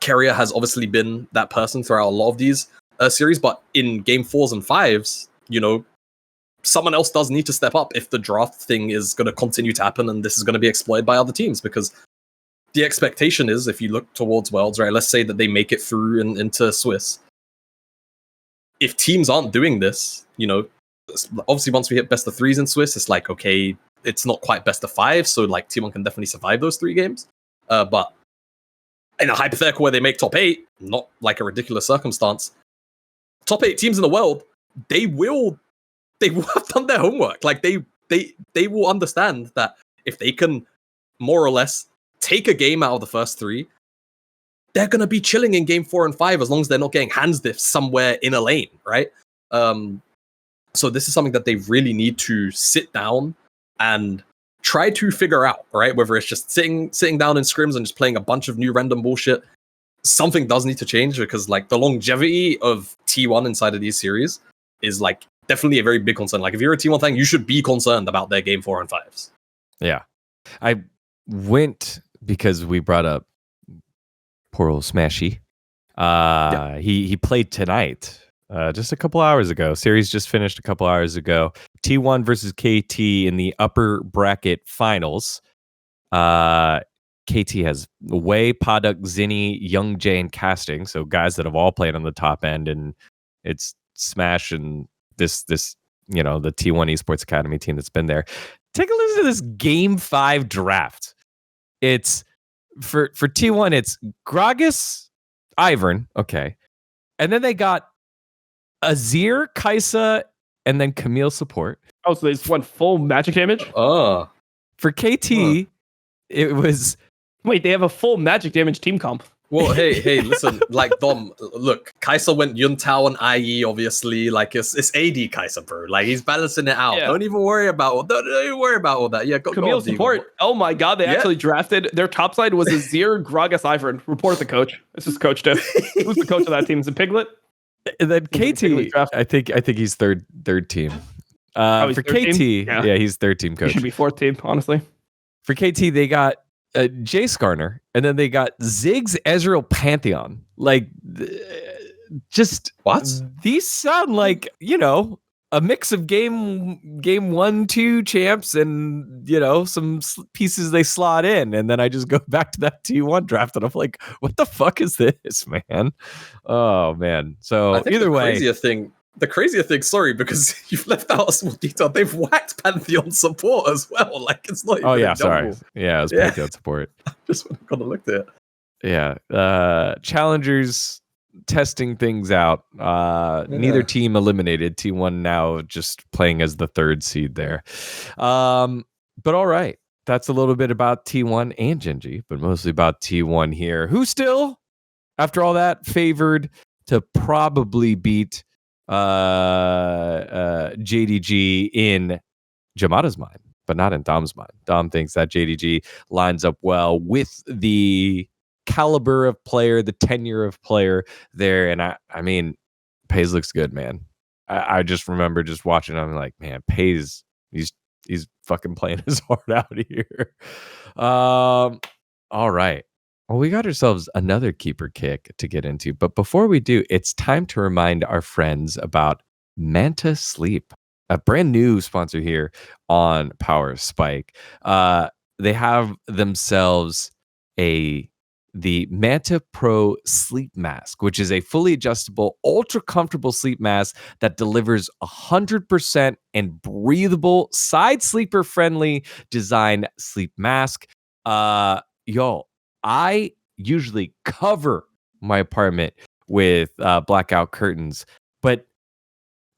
Speaker 2: Carrier has obviously been that person throughout a lot of these series, but in game 4s and 5s, someone else does need to step up if the draft thing is going to continue to happen, and this is going to be exploited by other teams, because the expectation is, if you look towards Worlds, right, let's say that they make it through into Swiss. If teams aren't doing this, obviously once we hit best of 3s in Swiss, it's like, okay, it's not quite best of 5, so like T1 can definitely survive those 3 games. But in a hypothetical where they make top 8, not like a ridiculous circumstance, top 8 teams in the world, they will have done their homework. Like they will understand that if they can more or less take a game out of the first 3, they're going to be chilling in game 4 and 5 as long as they're not getting hands diffed somewhere in a lane, right? So this is something that they really need to sit down and try to figure out, right? Whether it's just sitting down in scrims and just playing a bunch of new random bullshit. Something does need to change, because like the longevity of T1 inside of these series is like definitely a very big concern. Like if you're a T1 fan, you should be concerned about their game 4 and 5s.
Speaker 1: Yeah. I went because we brought up poor old Smashy. He played tonight, just a couple hours ago. Series just finished a couple hours ago. T1 versus KT in the upper bracket finals. KT has Wei, Paduk, Zinni, Young Jay, and Casting. So guys that have all played on the top end, and it's Smash and this the T1 Esports Academy team that's been there. Take a listen to this Game 5 draft. It's for T1. It's Gragas, Ivern, okay, and then they got Azir, Kaisa, and then Camille support.
Speaker 3: Oh, so they just went full magic damage?
Speaker 2: Oh.
Speaker 1: For KT, it was...
Speaker 3: Wait, they have a full magic damage team comp.
Speaker 2: Well, hey, listen, like Dom, look, Kaisa went Yuntao and IE, obviously. Like it's AD Kaisa, bro. Like he's balancing it out. Yeah. Don't even worry about all that. Yeah,
Speaker 3: Camille support. Oh my god, they actually drafted their top side was Azir, Gragas, Ivern. Report the coach. This is Coach Diff. Who's the coach of that team? Is it Piglet?
Speaker 1: And then KT, I think he's third team. For KT, yeah, he's third team coach.
Speaker 3: He should be fourth team, honestly.
Speaker 1: For KT, they got Jay Skarner, and then they got Ziggs, Ezreal, Pantheon. Like, just
Speaker 2: what?
Speaker 1: These sound like, a mix of game 1-2 champs and, some pieces they slot in. And then I just go back to that T1 draft and I'm like, what the fuck is this, man? Oh, man. So either way.
Speaker 2: The crazier thing, sorry, because you've left out a small detail. They've whacked Pantheon support as well. Like it's not.
Speaker 1: Oh yeah, sorry. Yeah, it was Pantheon support.
Speaker 2: Just got to look at it.
Speaker 1: Yeah, challengers testing things out. Neither team eliminated. T1 now just playing as the third seed there. But all right, that's a little bit about T1 and GenG, but mostly about T1 here. Who still, after all that, favored to probably beat JDG in Jamada's mind, but not in Dom's mind. Dom thinks that JDG lines up well with the caliber of player, the tenure of player there. And I mean, Pays looks good, man. I just remember just watching him like, man, Pays, he's fucking playing his heart out here. All right. Well, we got ourselves another keeper kick to get into. But before we do, it's time to remind our friends about Manta Sleep, a brand new sponsor here on Power Spike. They have themselves the Manta Pro Sleep Mask, which is a fully adjustable, ultra comfortable sleep mask that delivers 100% and breathable, side sleeper friendly design sleep mask. Y'all, I usually cover my apartment with blackout curtains, but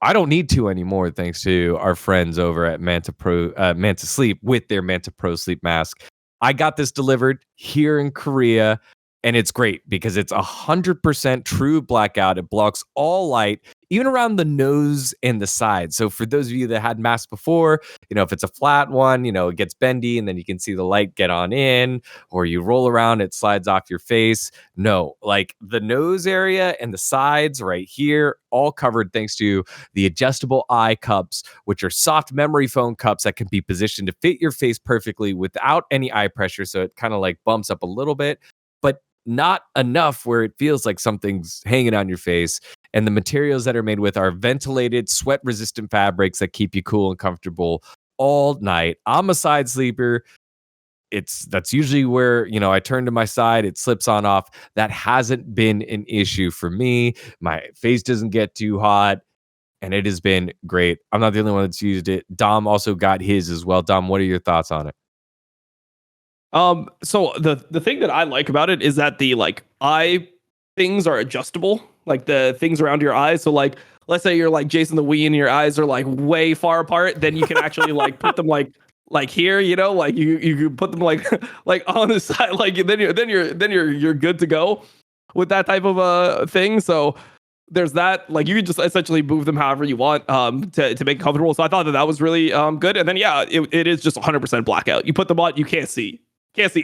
Speaker 1: I don't need to anymore thanks to our friends over at Manta Sleep with their Manta Pro Sleep Mask. I got this delivered here in Korea, and it's great because it's 100% true blackout. It blocks all light, even around the nose and the side. So for those of you that had masks before, if it's a flat one, it gets bendy and then you can see the light get on in, or you roll around, it slides off your face. No, like the nose area and the sides right here, all covered thanks to the adjustable eye cups, which are soft memory foam cups that can be positioned to fit your face perfectly without any eye pressure. So it kind of like bumps up a little bit, but not enough where it feels like something's hanging on your face. And the materials that are made with are ventilated, sweat-resistant fabrics that keep you cool and comfortable all night. I'm a side sleeper. That's usually where, I turn to my side, it slips on off. That hasn't been an issue for me. My face doesn't get too hot, and it has been great. I'm not the only one that's used it. Dom also got his as well. Dom, what are your thoughts on it?
Speaker 3: So the thing that I like about it is that the eye things are adjustable, like the things around your eyes. So like, let's say you're like Jason the Wee and your eyes are like way far apart, then you can actually like put them like here, like you can put them like on the side, like then you're good to go with that type of thing. So there's that, like you can just essentially move them however you want to make it comfortable. So I thought that was really good. And then it is just 100% blackout. You put them on, you can't see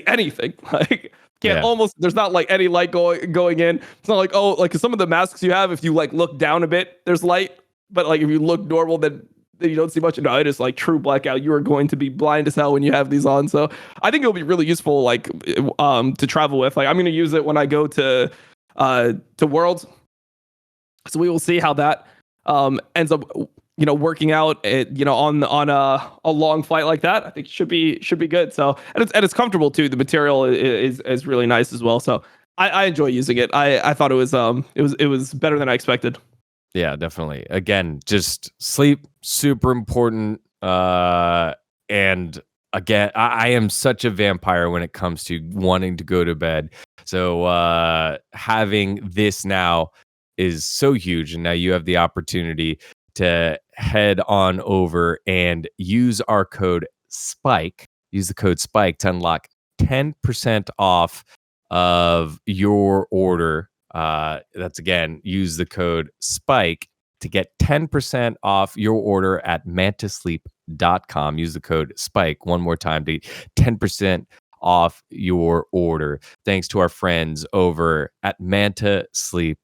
Speaker 3: anything. Like almost, there's not like any light going in. It's not like, 'cause some of the masks you have, if you like look down a bit, there's light. but like if you look normal, then you don't see much. No, it is like true blackout. You are going to be blind as hell when you have these on. So I think it'll be really useful, like to travel with. Like I'm going to use it when I go to Worlds. So we will see how that ends up, working out. On a long flight like that, I think should be good. So and it's comfortable too. The material is really nice as well. So I enjoy using it. I thought it was better than I expected.
Speaker 1: Yeah, definitely. Again, just sleep, super important. And again, I am such a vampire when it comes to wanting to go to bed. So having this now is so huge. And now you have the opportunity to head on over and use our code SPIKE. Use the code SPIKE to unlock 10% off of your order. That's again, use the code SPIKE to get 10% off your order at mantasleep.com. Use the code SPIKE one more time to get 10% off your order. Thanks to our friends over at Manta Sleep.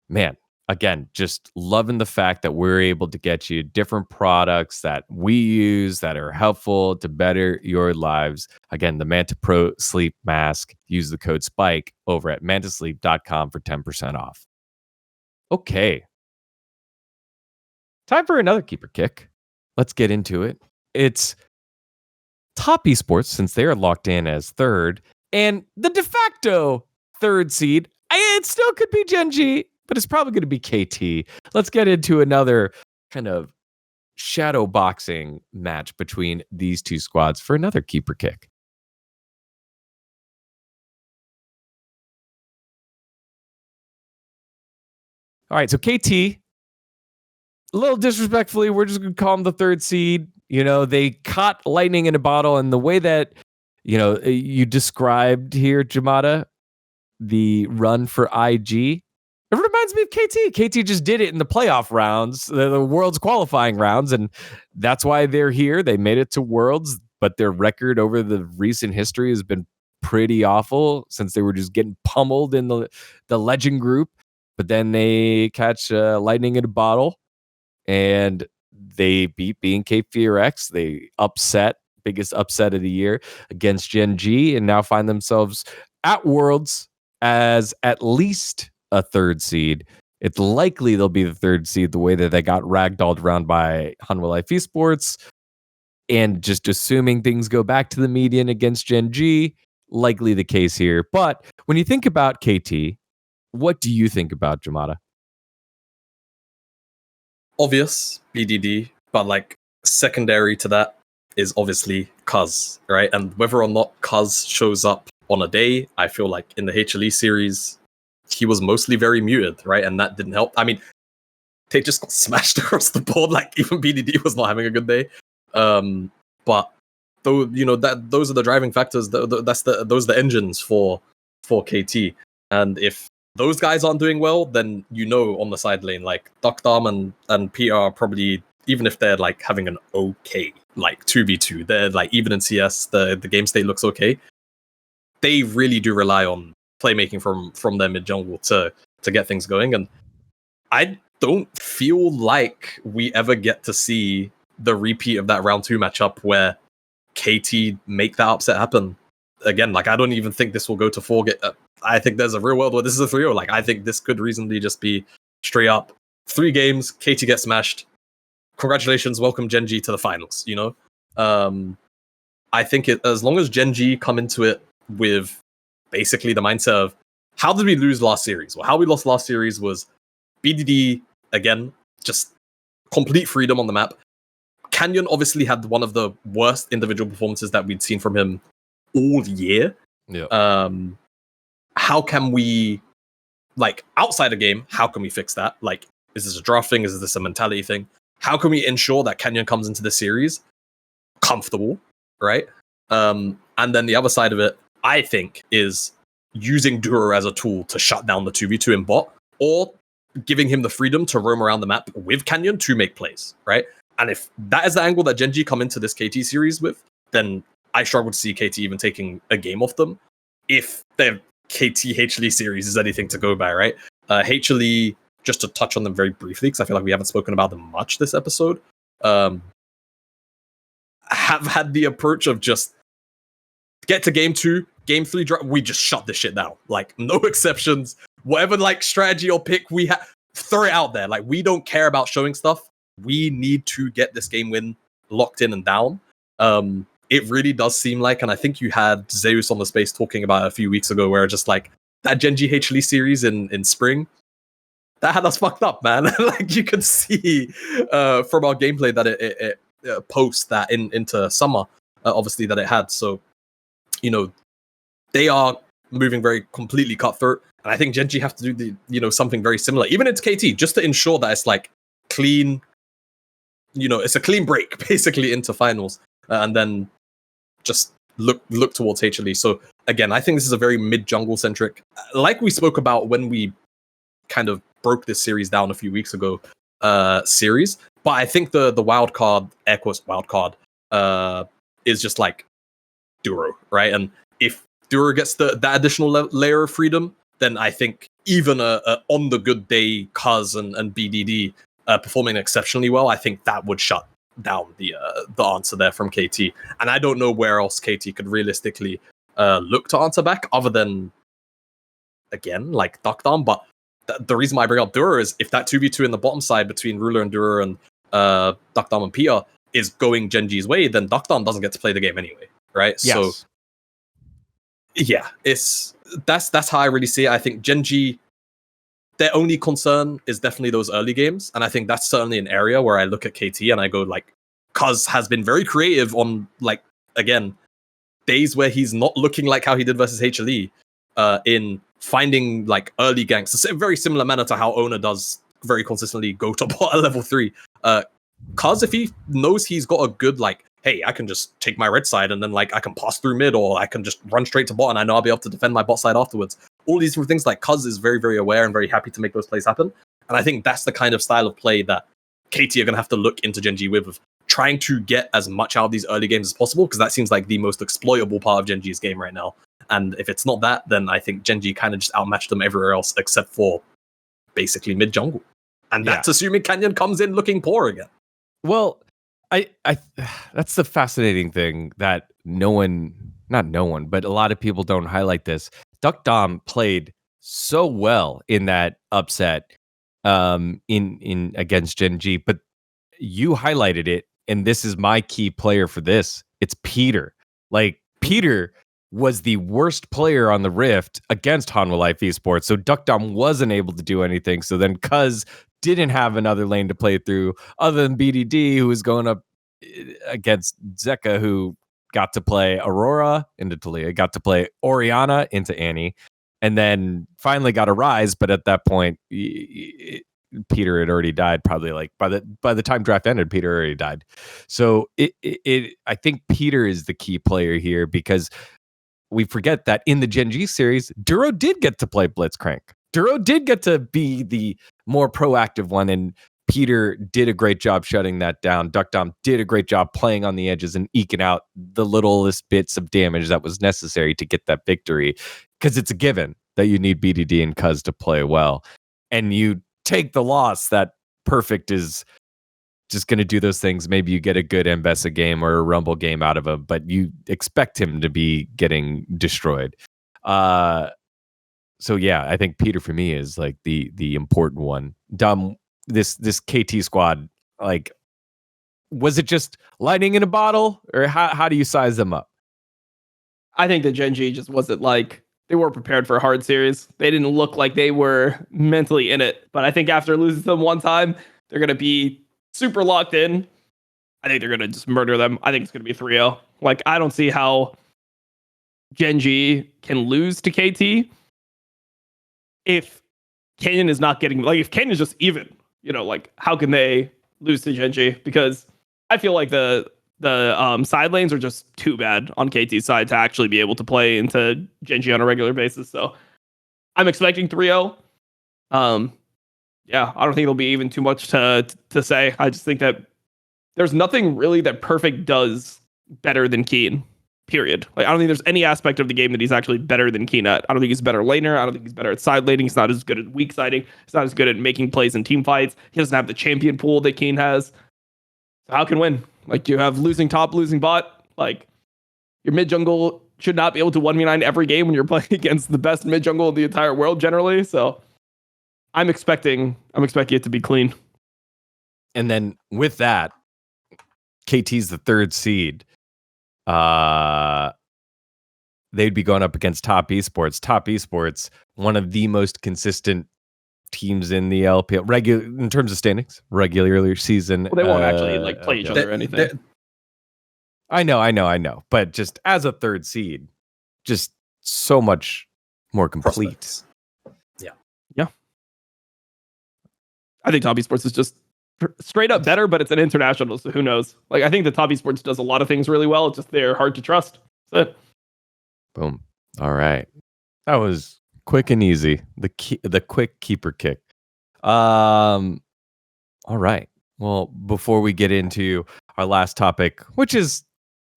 Speaker 1: Man, again, just loving the fact that we're able to get you different products that we use that are helpful to better your lives. Again, the Manta Pro Sleep Mask. Use the code SPIKE over at mantasleep.com for 10% off. Okay. Time for another keeper kick. Let's get into it. It's Top Esports, since they are locked in as third, and the de facto third seed. It still could be GenG, but it's probably going to be KT. Let's get into another kind of shadow boxing match between these two squads for another keeper kick. All right, so KT, a little disrespectfully, we're just going to call them the third seed. They caught lightning in a bottle, and the way that, you described here, Jamada, the run for IG, it reminds me of KT. KT just did it in the playoff rounds, the Worlds qualifying rounds, and that's why they're here. They made it to Worlds, but their record over the recent history has been pretty awful since they were just getting pummeled in the Legend group. But then they catch lightning in a bottle, and they beat BNK They biggest upset of the year against GenG, and now find themselves at Worlds as at least a third seed. It's likely they'll be the third seed the way that they got ragdolled around by Hanwha Life Esports. And just assuming things go back to the median against GenG, likely the case here. But when you think about KT, what do you think about Jamada?
Speaker 2: Obvious, BDD, but like secondary to that is obviously Cuz, right? And whether or not Cuz shows up on a day, I feel like in the HLE series, he was mostly very muted, right? And that didn't help. I mean, they just got smashed across the board. Like even BDD was not having a good day. But though, those are the driving factors. Those are the engines for KT. And if those guys aren't doing well, then on the side lane, like DuckDom and PR are probably, even if they're like having an okay like 2v2, they're like even in CS, the game state looks okay. They really do rely on playmaking from their mid jungle to get things going, and I don't feel like we ever get to see the repeat of that round 2 matchup where KT make that upset happen again. Like I don't even think this will go to 4. I think there's a real world where this is a 3-0. Like I think this could reasonably just be straight up 3 games, KT gets smashed. Congratulations, welcome GenG to the finals. I think as long as GenG come into it with basically the mindset of how did we lose last series? Well, how we lost last series was BDD, again, just complete freedom on the map. Canyon obviously had one of the worst individual performances that we'd seen from him all year.
Speaker 1: Yeah.
Speaker 2: How can we, like, outside a game, how can we fix that? Like, is this a draft thing? Is this a mentality thing? How can we ensure that Canyon comes into the series comfortable, right? And then the other side of it, I think, is using Duro as a tool to shut down the 2v2 in bot, or giving him the freedom to roam around the map with Canyon to make plays, right? And if that is the angle that GenG come into this KT series with, then I struggle to see KT even taking a game off them. If their KT HLE series is anything to go by, right? HLE just to touch on them very briefly, because I feel like we haven't spoken about them much this episode, have had the approach of just get to game 2, game 3, we just shut this shit down. Like, no exceptions. Whatever, like, strategy or pick we have, throw it out there. Like, we don't care about showing stuff. We need to get this game win locked in and down. It really does seem like, and I think you had Zeus on the space talking about it a few weeks ago, where just like that GenG HLE series in spring, that had us fucked up, man. Like, you could see from our gameplay that it posts that into summer, obviously, that it had. So, you know, they are moving very completely cutthroat, and I think GenG have to do something very similar, even into KT, just to ensure that it's like clean. It's a clean break basically into finals, and then just look towards HLE. So again, I think this is a very mid jungle centric, like we spoke about when we kind of broke this series down a few weeks ago, series. But I think the wild card, air quotes wild card, is just like Duro, right? And if Duro gets that additional layer of freedom, then I think even on the good day, Cuz and BDD performing exceptionally well, I think that would shut down the answer there from KT. And I don't know where else KT could realistically look to answer back, other than, again, like dGon. But the reason why I bring up Duro is if that 2v2 in the bottom side between Ruler and Duro and dGon and Pia is going GenG's way, then dGon doesn't get to play the game anyway, right?
Speaker 1: Yes.
Speaker 2: So yeah, that's how I really see it. I think GenG, their only concern is definitely those early games, and I think that's certainly an area where I look at KT and I go, like, Cuz has been very creative on, like, again, days where he's not looking like how he did versus HLE, in finding like early ganks. It's a very similar manner to how Owner does very consistently go to bot at level 3. Cuz, if he knows he's got a good, like, hey, I can just take my red side and then, like, I can pass through mid, or I can just run straight to bot and I know I'll be able to defend my bot side afterwards. All these different things, like, Cuz is very, very aware and very happy to make those plays happen. And I think that's the kind of style of play that KT are going to have to look into GenG with, of trying to get as much out of these early games as possible, because that seems like the most exploitable part of GenG's game right now. And if it's not that, then I think GenG kind of just outmatched them everywhere else except for basically mid jungle. And that's assuming Canyon comes in looking poor again.
Speaker 1: Well, I that's the fascinating thing that not no one, but a lot of people don't highlight this. dGon played so well in that upset in against GenG, but you highlighted it, and this is my key player for this. It's Peter. Like, Peter was the worst player on the Rift against Hanwha Life Esports, so dGon wasn't able to do anything. So then Cuz didn't have another lane to play through other than BDD, who was going up against Zeka, who got to play Aurora into Talia, got to play Orianna into Annie, and then finally got a Rise. But at that point, Peter had already died. Probably, like, by the time draft ended, Peter already died. So I think Peter is the key player here, because we forget that in the GenG series, Duro did get to play Blitzcrank. Duro did get to be the more proactive one, and Peter did a great job shutting that down. dGon did a great job playing on the edges and eking out the littlest bits of damage that was necessary to get that victory, because it's a given that you need BDD and Cuz to play well. And you take the loss that Perfect is just going to do those things. Maybe you get a good Mbessa game or a Rumble game out of him, but you expect him to be getting destroyed. So yeah, I think Peter for me is like the important one. This KT squad, like, was it just lightning in a bottle, or how do you size them up?
Speaker 3: I think that GenG just wasn't, like, they weren't prepared for a hard series. They didn't look like they were mentally in it. But I think after losing them one time, they're going to be super locked in. I think they're going to just murder them. I think it's going to be 3-0. Like, I don't see how GenG can lose to KT if Canyon is not getting, like, if Canyon is just even, like, how can they lose to GenG? Because I feel like the side lanes are just too bad on KT's side to actually be able to play into GenG on a regular basis. So I'm expecting 3-0. Yeah, I don't think it'll be even too much to say. I just think that there's nothing really that Perfect does better than Keen. period. Like, I don't think there's any aspect of the game that he's actually better than Keen at. I don't think he's a better laner. I don't think he's better at side laning. He's not as good at weak siding. He's not as good at making plays in team fights. He doesn't have the champion pool that Keen has. So how can win? Like, you have losing top, losing bot. Like, your mid jungle should not be able to 1v9 every game when you're playing against the best mid jungle in the entire world generally. So I'm expecting it to be clean.
Speaker 1: And then with that, KT's the third seed. They'd be going up against Top Esports. Top Esports, one of the most consistent teams in the LPL, in terms of standings, regular season.
Speaker 3: Well, they won't actually like play each other or anything.
Speaker 1: I know. But just as a third seed, just so much more complete.
Speaker 2: Prospects.
Speaker 3: Yeah. I think Top Esports is just straight up better, but it's an international, so who knows? Like, I think the Top Esports does a lot of things really well. It's just they're hard to trust. That's it.
Speaker 1: Boom. All right. That was quick and easy. The quick keeper kick. All right. Well, before we get into our last topic, which is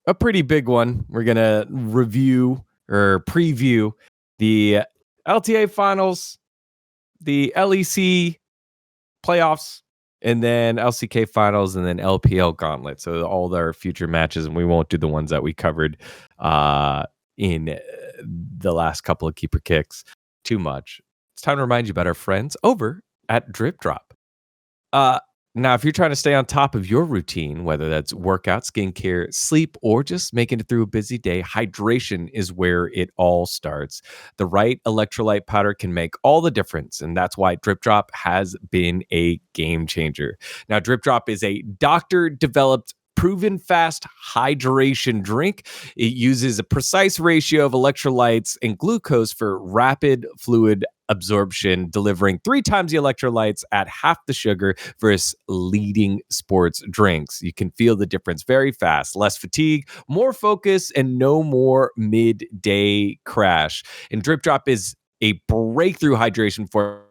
Speaker 1: a pretty big one, we're going to review or preview the LTA Finals, the LEC playoffs, and then LCK Finals, and then LPL Gauntlet. So all their future matches, and we won't do the ones that we covered in the last couple of keeper kicks too much. It's time to remind you about our friends over at Drip Drop. Now, if you're trying to stay on top of your routine, whether that's workout, skincare, sleep, or just making it through a busy day, hydration is where it all starts. The right electrolyte powder can make all the difference, and that's why Drip Drop has been a game changer. Now, Drip Drop is a doctor-developed proven fast hydration drink. It uses a precise ratio of electrolytes and glucose for rapid fluid absorption, delivering 3 times the electrolytes at half the sugar versus leading sports drinks. You can feel the difference very fast. Less fatigue, more focus, and no more midday crash. And Drip Drop is a breakthrough hydration for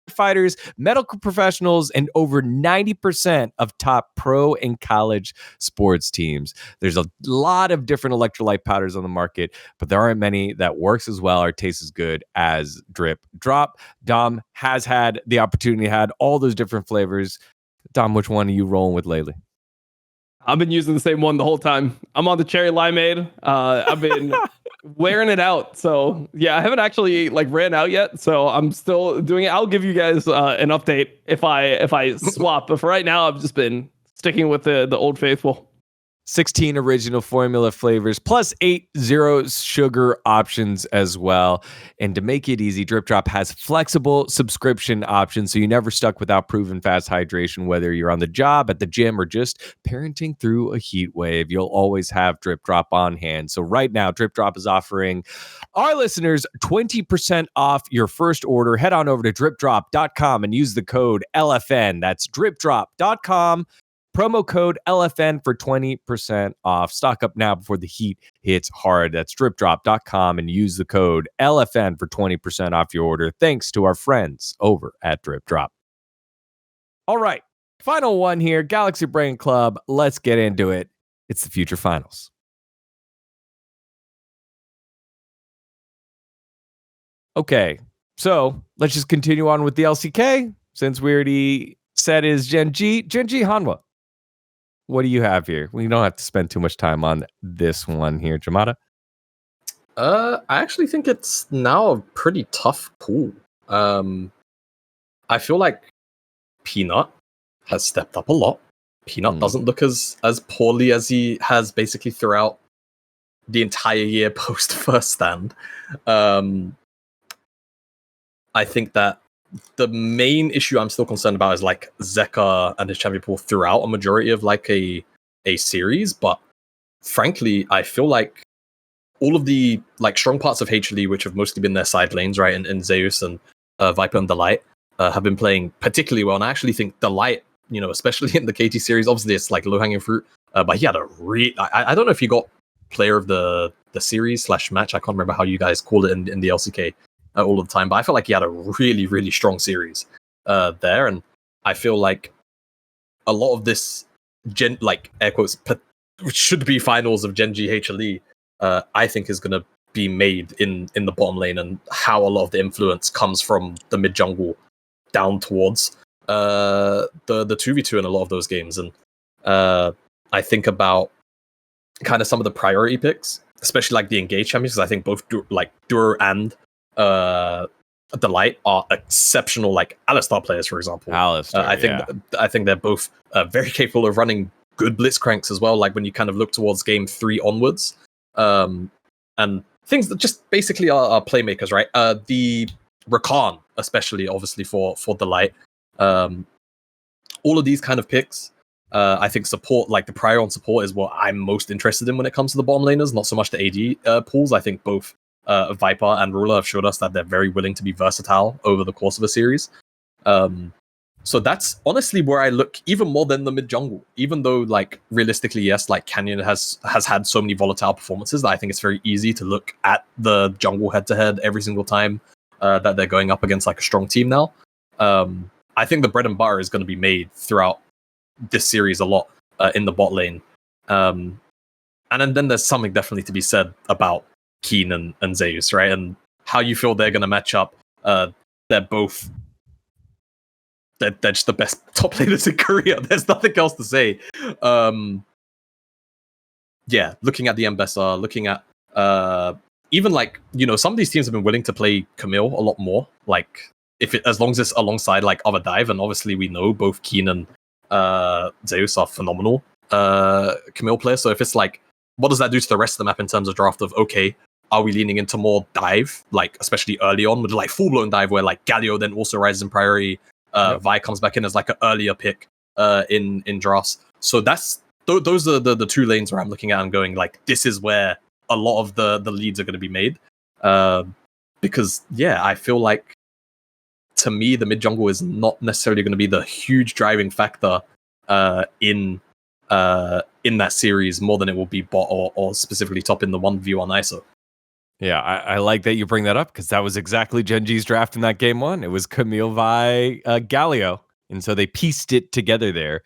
Speaker 1: fighters, medical professionals, and over 90% of top pro and college sports teams. There's a lot of different electrolyte powders on the market, but there aren't many that works as well or taste as good as Drip Drop. Dom has had the opportunity, had all those different flavors. Dom, which one are you rolling with lately?
Speaker 3: I've been using the same one the whole time. I'm on the cherry limeade. I've been wearing it out. So yeah, I haven't actually like ran out yet. So I'm still doing it. I'll give you guys an update if I swap. But for right now, I've just been sticking with the old faithful.
Speaker 1: 16 original formula flavors plus 8 zero sugar options as well. And to make it easy, Drip Drop has flexible subscription options, so you're never stuck without proven fast hydration, whether you're on the job, at the gym, or just parenting through a heat wave. You'll always have Drip Drop on hand. So right now, Drip Drop is offering our listeners 20% off your first order. Head on over to dripdrop.com and use the code LFN. That's dripdrop.com. Promo code LFN for 20% off. Stock up now before the heat hits hard. That's dripdrop.com and use the code LFN for 20% off your order. Thanks to our friends over at Drip Drop. All right, final one here. Galaxy Brain Club. Let's get into it. It's the future finals. Okay, so let's just continue on with the LCK since we already said is GenG. GenG Hanwha. What do you have here? We don't have to spend too much time on this one here, Jamada.
Speaker 2: I actually think it's now a pretty tough pool. I feel like Peanut has stepped up a lot. Peanut doesn't look as poorly as he has basically throughout the entire year post first stand. I think that the main issue I'm still concerned about is like Zeka and his champion pool throughout a majority of like a series. But frankly, I feel like all of the like strong parts of HLE, which have mostly been their side lanes, right, and Zeus and Viper and Delight have been playing particularly well. And I actually think Delight, you know, especially in the KT series, obviously it's like low hanging fruit, but he had a I don't know if he got player of the series / match. I can't remember how you guys called it in the LCK. All of the time, but I felt like he had a really, really strong series there, and I feel like a lot of this like air quotes should be finals of GenG HLE, I think is going to be made in the bottom lane, and how a lot of the influence comes from the mid jungle down towards the 2v2 in a lot of those games. And I think about kind of some of the priority picks, especially like the engaged champions, because I think both Duro and Delight are exceptional, like Alistar players, for example.
Speaker 1: Alistar,
Speaker 2: I think they're both very capable of running good blitzcranks as well, like when you kind of look towards game 3 onwards. And things that just basically are playmakers, right? The Rakan, especially, obviously, for Delight. All of these kind of picks, I think support, like the prior on support, is what I'm most interested in when it comes to the bottom laners, not so much the AD pools. I think both Viper and Ruler have showed us that they're very willing to be versatile over the course of a series. So that's honestly where I look even more than the mid jungle, even though, like, realistically, yes, like Canyon has had so many volatile performances that I think it's very easy to look at the jungle head to head every single time that they're going up against like a strong team now. I think the bread and butter is going to be made throughout this series a lot in the bot lane. And then there's something definitely to be said about Keen and Zeus, right? And how you feel they're going to match up. They're both... They're just the best top laners in Korea. There's nothing else to say. Yeah, looking at the MBSR, looking at even like, you know, some of these teams have been willing to play Camille a lot more. Like, as long as it's alongside like other dive, and obviously we know both Keen and Zeus are phenomenal Camille players. So if it's like, what does that do to the rest of the map in terms of draft of, okay, are we leaning into more dive, like especially early on with like full blown dive where like Galio then also rises in priority? Vi comes back in as like an earlier pick in drafts. So that's those are the two lanes where I'm looking at and going like, this is where a lot of the leads are going to be made. Because yeah, I feel like, to me, the mid jungle is not necessarily going to be the huge driving factor in that series more than it will be bot or specifically top in the 1v1 ISO.
Speaker 1: Yeah, I like that you bring that up, because that was exactly GenG's draft in that game 1. It was Camille Vi Galio, and so they pieced it together there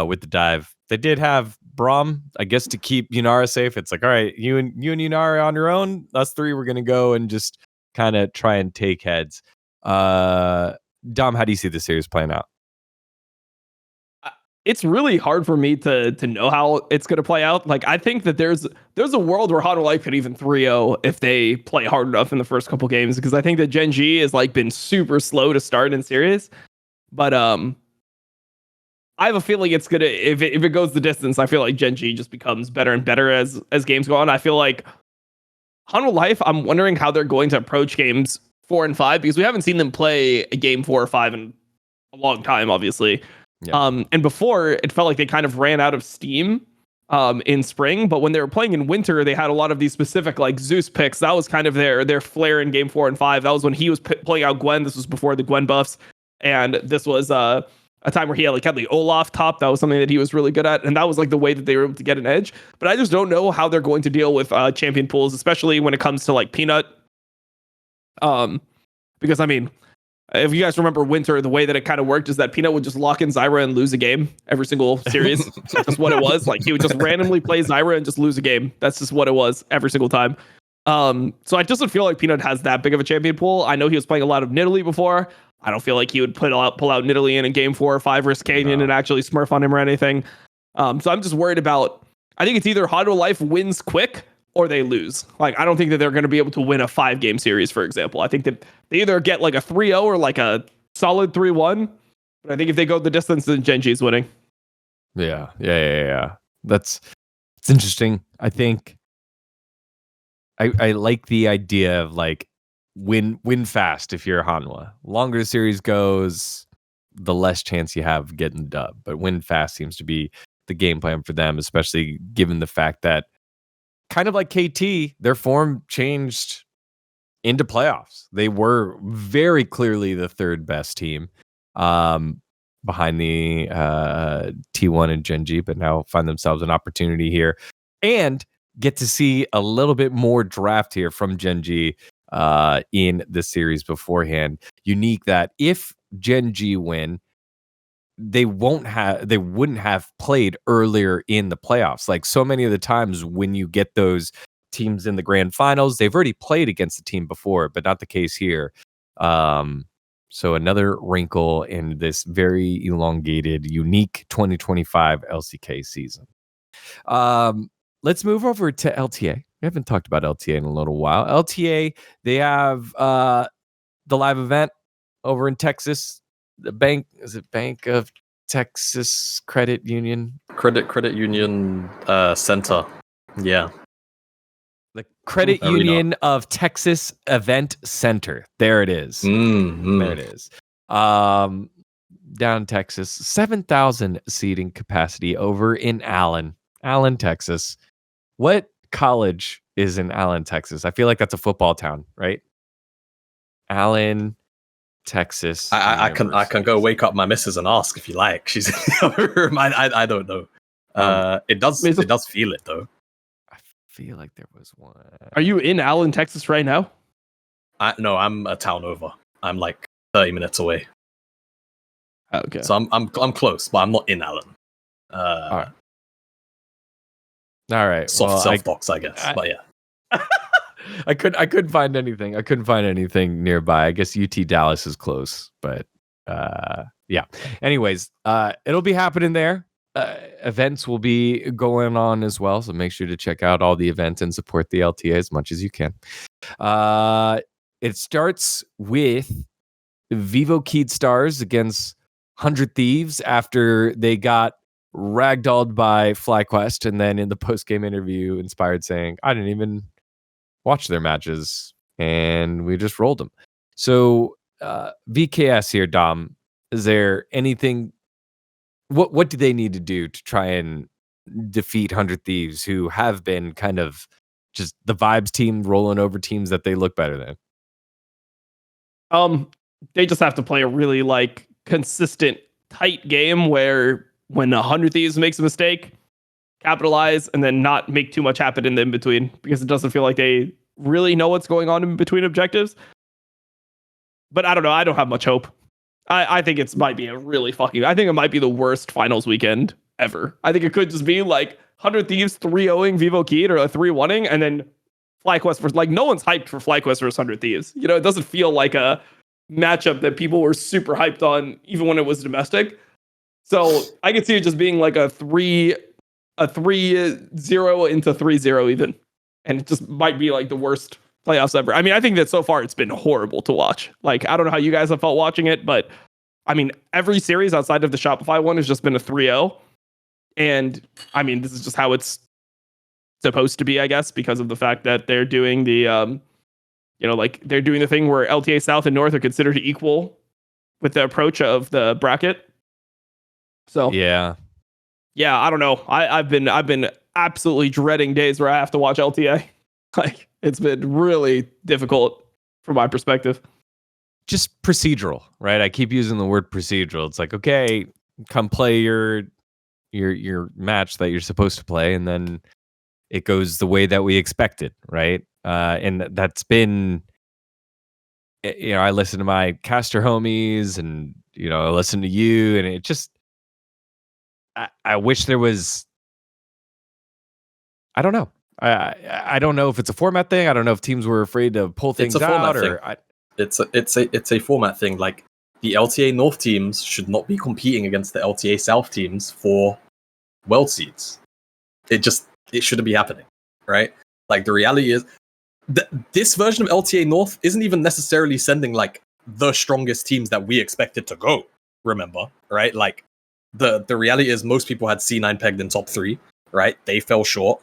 Speaker 1: with the dive. They did have Braum, I guess, to keep Yunara safe. It's like, all right, you and Yunara on your own. Us three, we're gonna go and just kind of try and take heads. Dom, how do you see the series playing out?
Speaker 3: It's really hard for me to know how it's going to play out. Like, I think that there's a world where Hanwha Life could even 3-0 if they play hard enough in the first couple games, because I think that GenG has like been super slow to start in series. But I have a feeling it's gonna, if it goes the distance, I feel like GenG just becomes better and better as games go on. I feel like Hanwha Life, I'm wondering how they're going to approach games 4 and 5, because we haven't seen them play a game 4 or 5 in a long time, obviously. Yeah. And before, it felt like they kind of ran out of steam in spring, but when they were playing in winter, they had a lot of these specific like Zeus picks. That was kind of their flair in game 4 and 5. That was when he was playing out Gwen. This was before the Gwen buffs, and this was a time where he had the Olaf top. That was something that he was really good at, and that was like the way that they were able to get an edge. But I just don't know how they're going to deal with champion pools, especially when it comes to like Peanut. Because I mean, if you guys remember winter, the way that it kind of worked is that Peanut would just lock in Zyra and lose a game every single series. That's just what it was. Like, he would just randomly play Zyra and just lose a game. That's just what it was every single time. So I just don't feel like Peanut has that big of a champion pool. I know he was playing a lot of Nidalee before. I don't feel like he would pull out Nidalee in game 4 or 5 versus Canyon and actually smurf on him or anything. So I'm just worried about, I think it's either Hanwha Life wins quick or they lose. Like, I don't think that they're going to be able to win a 5-game series, for example. I think that they either get like a 3-0 or like a solid 3-1. But I think if they go the distance, then GenG's winning.
Speaker 1: Yeah. It's interesting. I think I like the idea of like win fast if you're Hanwha. Longer the series goes, the less chance you have of getting dubbed. But win fast seems to be the game plan for them, especially given the fact that, kind of like KT, their form changed into playoffs. They were very clearly the third best team behind the T1 and GenG, but now find themselves an opportunity here and get to see a little bit more draft here from GenG in the series beforehand. Unique that if GenG win, they wouldn't have played earlier in the playoffs. Like so many of the times when you get those teams in the grand finals, they've already played against the team before, but not the case here. So another wrinkle in this very elongated, unique 2025 LCK season. Let's move over to LTA. We haven't talked about LTA in a little while. LTA, they have the live event over in Texas. The Bank of Texas Credit Union?
Speaker 2: Credit Union Center. Yeah.
Speaker 1: The Credit
Speaker 2: Arena.
Speaker 1: Union of Texas Event Center. There it is. There it is. Down in Texas, 7,000 seating capacity over in Allen, Texas. What college is in Allen, Texas? I feel like that's a football town, right? Allen, Texas.
Speaker 2: I can go wake up my missus and ask if you like. She's in the other room. I don't know. It does feel it though.
Speaker 1: I feel like there was one.
Speaker 3: Are you in Allen, Texas right now?
Speaker 2: No, I'm a town over. I'm like 30 minutes away.
Speaker 3: Okay.
Speaker 2: So I'm close, but I'm not in Allen.
Speaker 1: All right.
Speaker 2: Soft self-docs, I guess. But yeah.
Speaker 1: I couldn't find anything. I couldn't find anything nearby. I guess UT Dallas is close, but yeah. Anyways, it'll be happening there. Events will be going on as well, so make sure to check out all the events and support the LTA as much as you can. It starts with Vivo Keyed Stars against 100 Thieves after they got ragdolled by FlyQuest, and then in the post-game interview, Inspired saying, I didn't even watch their matches, and we just rolled them. So VKS here, Dom, is there anything, what do they need to do to try and defeat 100 Thieves, who have been kind of just the vibes team rolling over teams that they look better than?
Speaker 3: They just have to play a really like consistent, tight game where when 100 Thieves makes a mistake, capitalize and then not make too much happen in the in-between, because it doesn't feel like they really know what's going on in between objectives. But I don't know. I don't have much hope. I think it might be I think it might be the worst finals weekend ever. I think it could just be like 100 Thieves 3-0ing Vivo Keyed or a 3-1ing, and then FlyQuest versus, like, no one's hyped for FlyQuest versus 100 Thieves. You know, it doesn't feel like a matchup that people were super hyped on, even when it was domestic. So I could see it just being like a 3-0 into 3-0 even. And it just might be like the worst playoffs ever. I mean, I think that so far it's been horrible to watch. Like, I don't know how you guys have felt watching it, but I mean, every series outside of the Shopify one has just been a 3-0. And I mean, this is just how it's supposed to be, I guess, because of the fact that they're doing the, they're doing the thing where LTA South and North are considered equal with the approach of the bracket. So yeah, I don't know. I've been absolutely dreading days where I have to watch LTA. Like, it's been really difficult from my perspective.
Speaker 1: Just procedural, right? I keep using the word procedural. It's like, okay, come play your match that you're supposed to play, and then it goes the way that we expected, right? And that's been, I listen to my caster homies, and I listen to you, and it just, I wish there was, I don't know. I don't know if it's a format thing. I don't know if teams were afraid to pull things out, or
Speaker 2: it's a format thing. Like, the LTA North teams should not be competing against the LTA South teams for world seeds. It shouldn't be happening, right? Like, the reality is this version of LTA North isn't even necessarily sending like the strongest teams that we expected to go. Remember, right? Like, the reality is most people had C9 pegged in top 3, right? They fell short.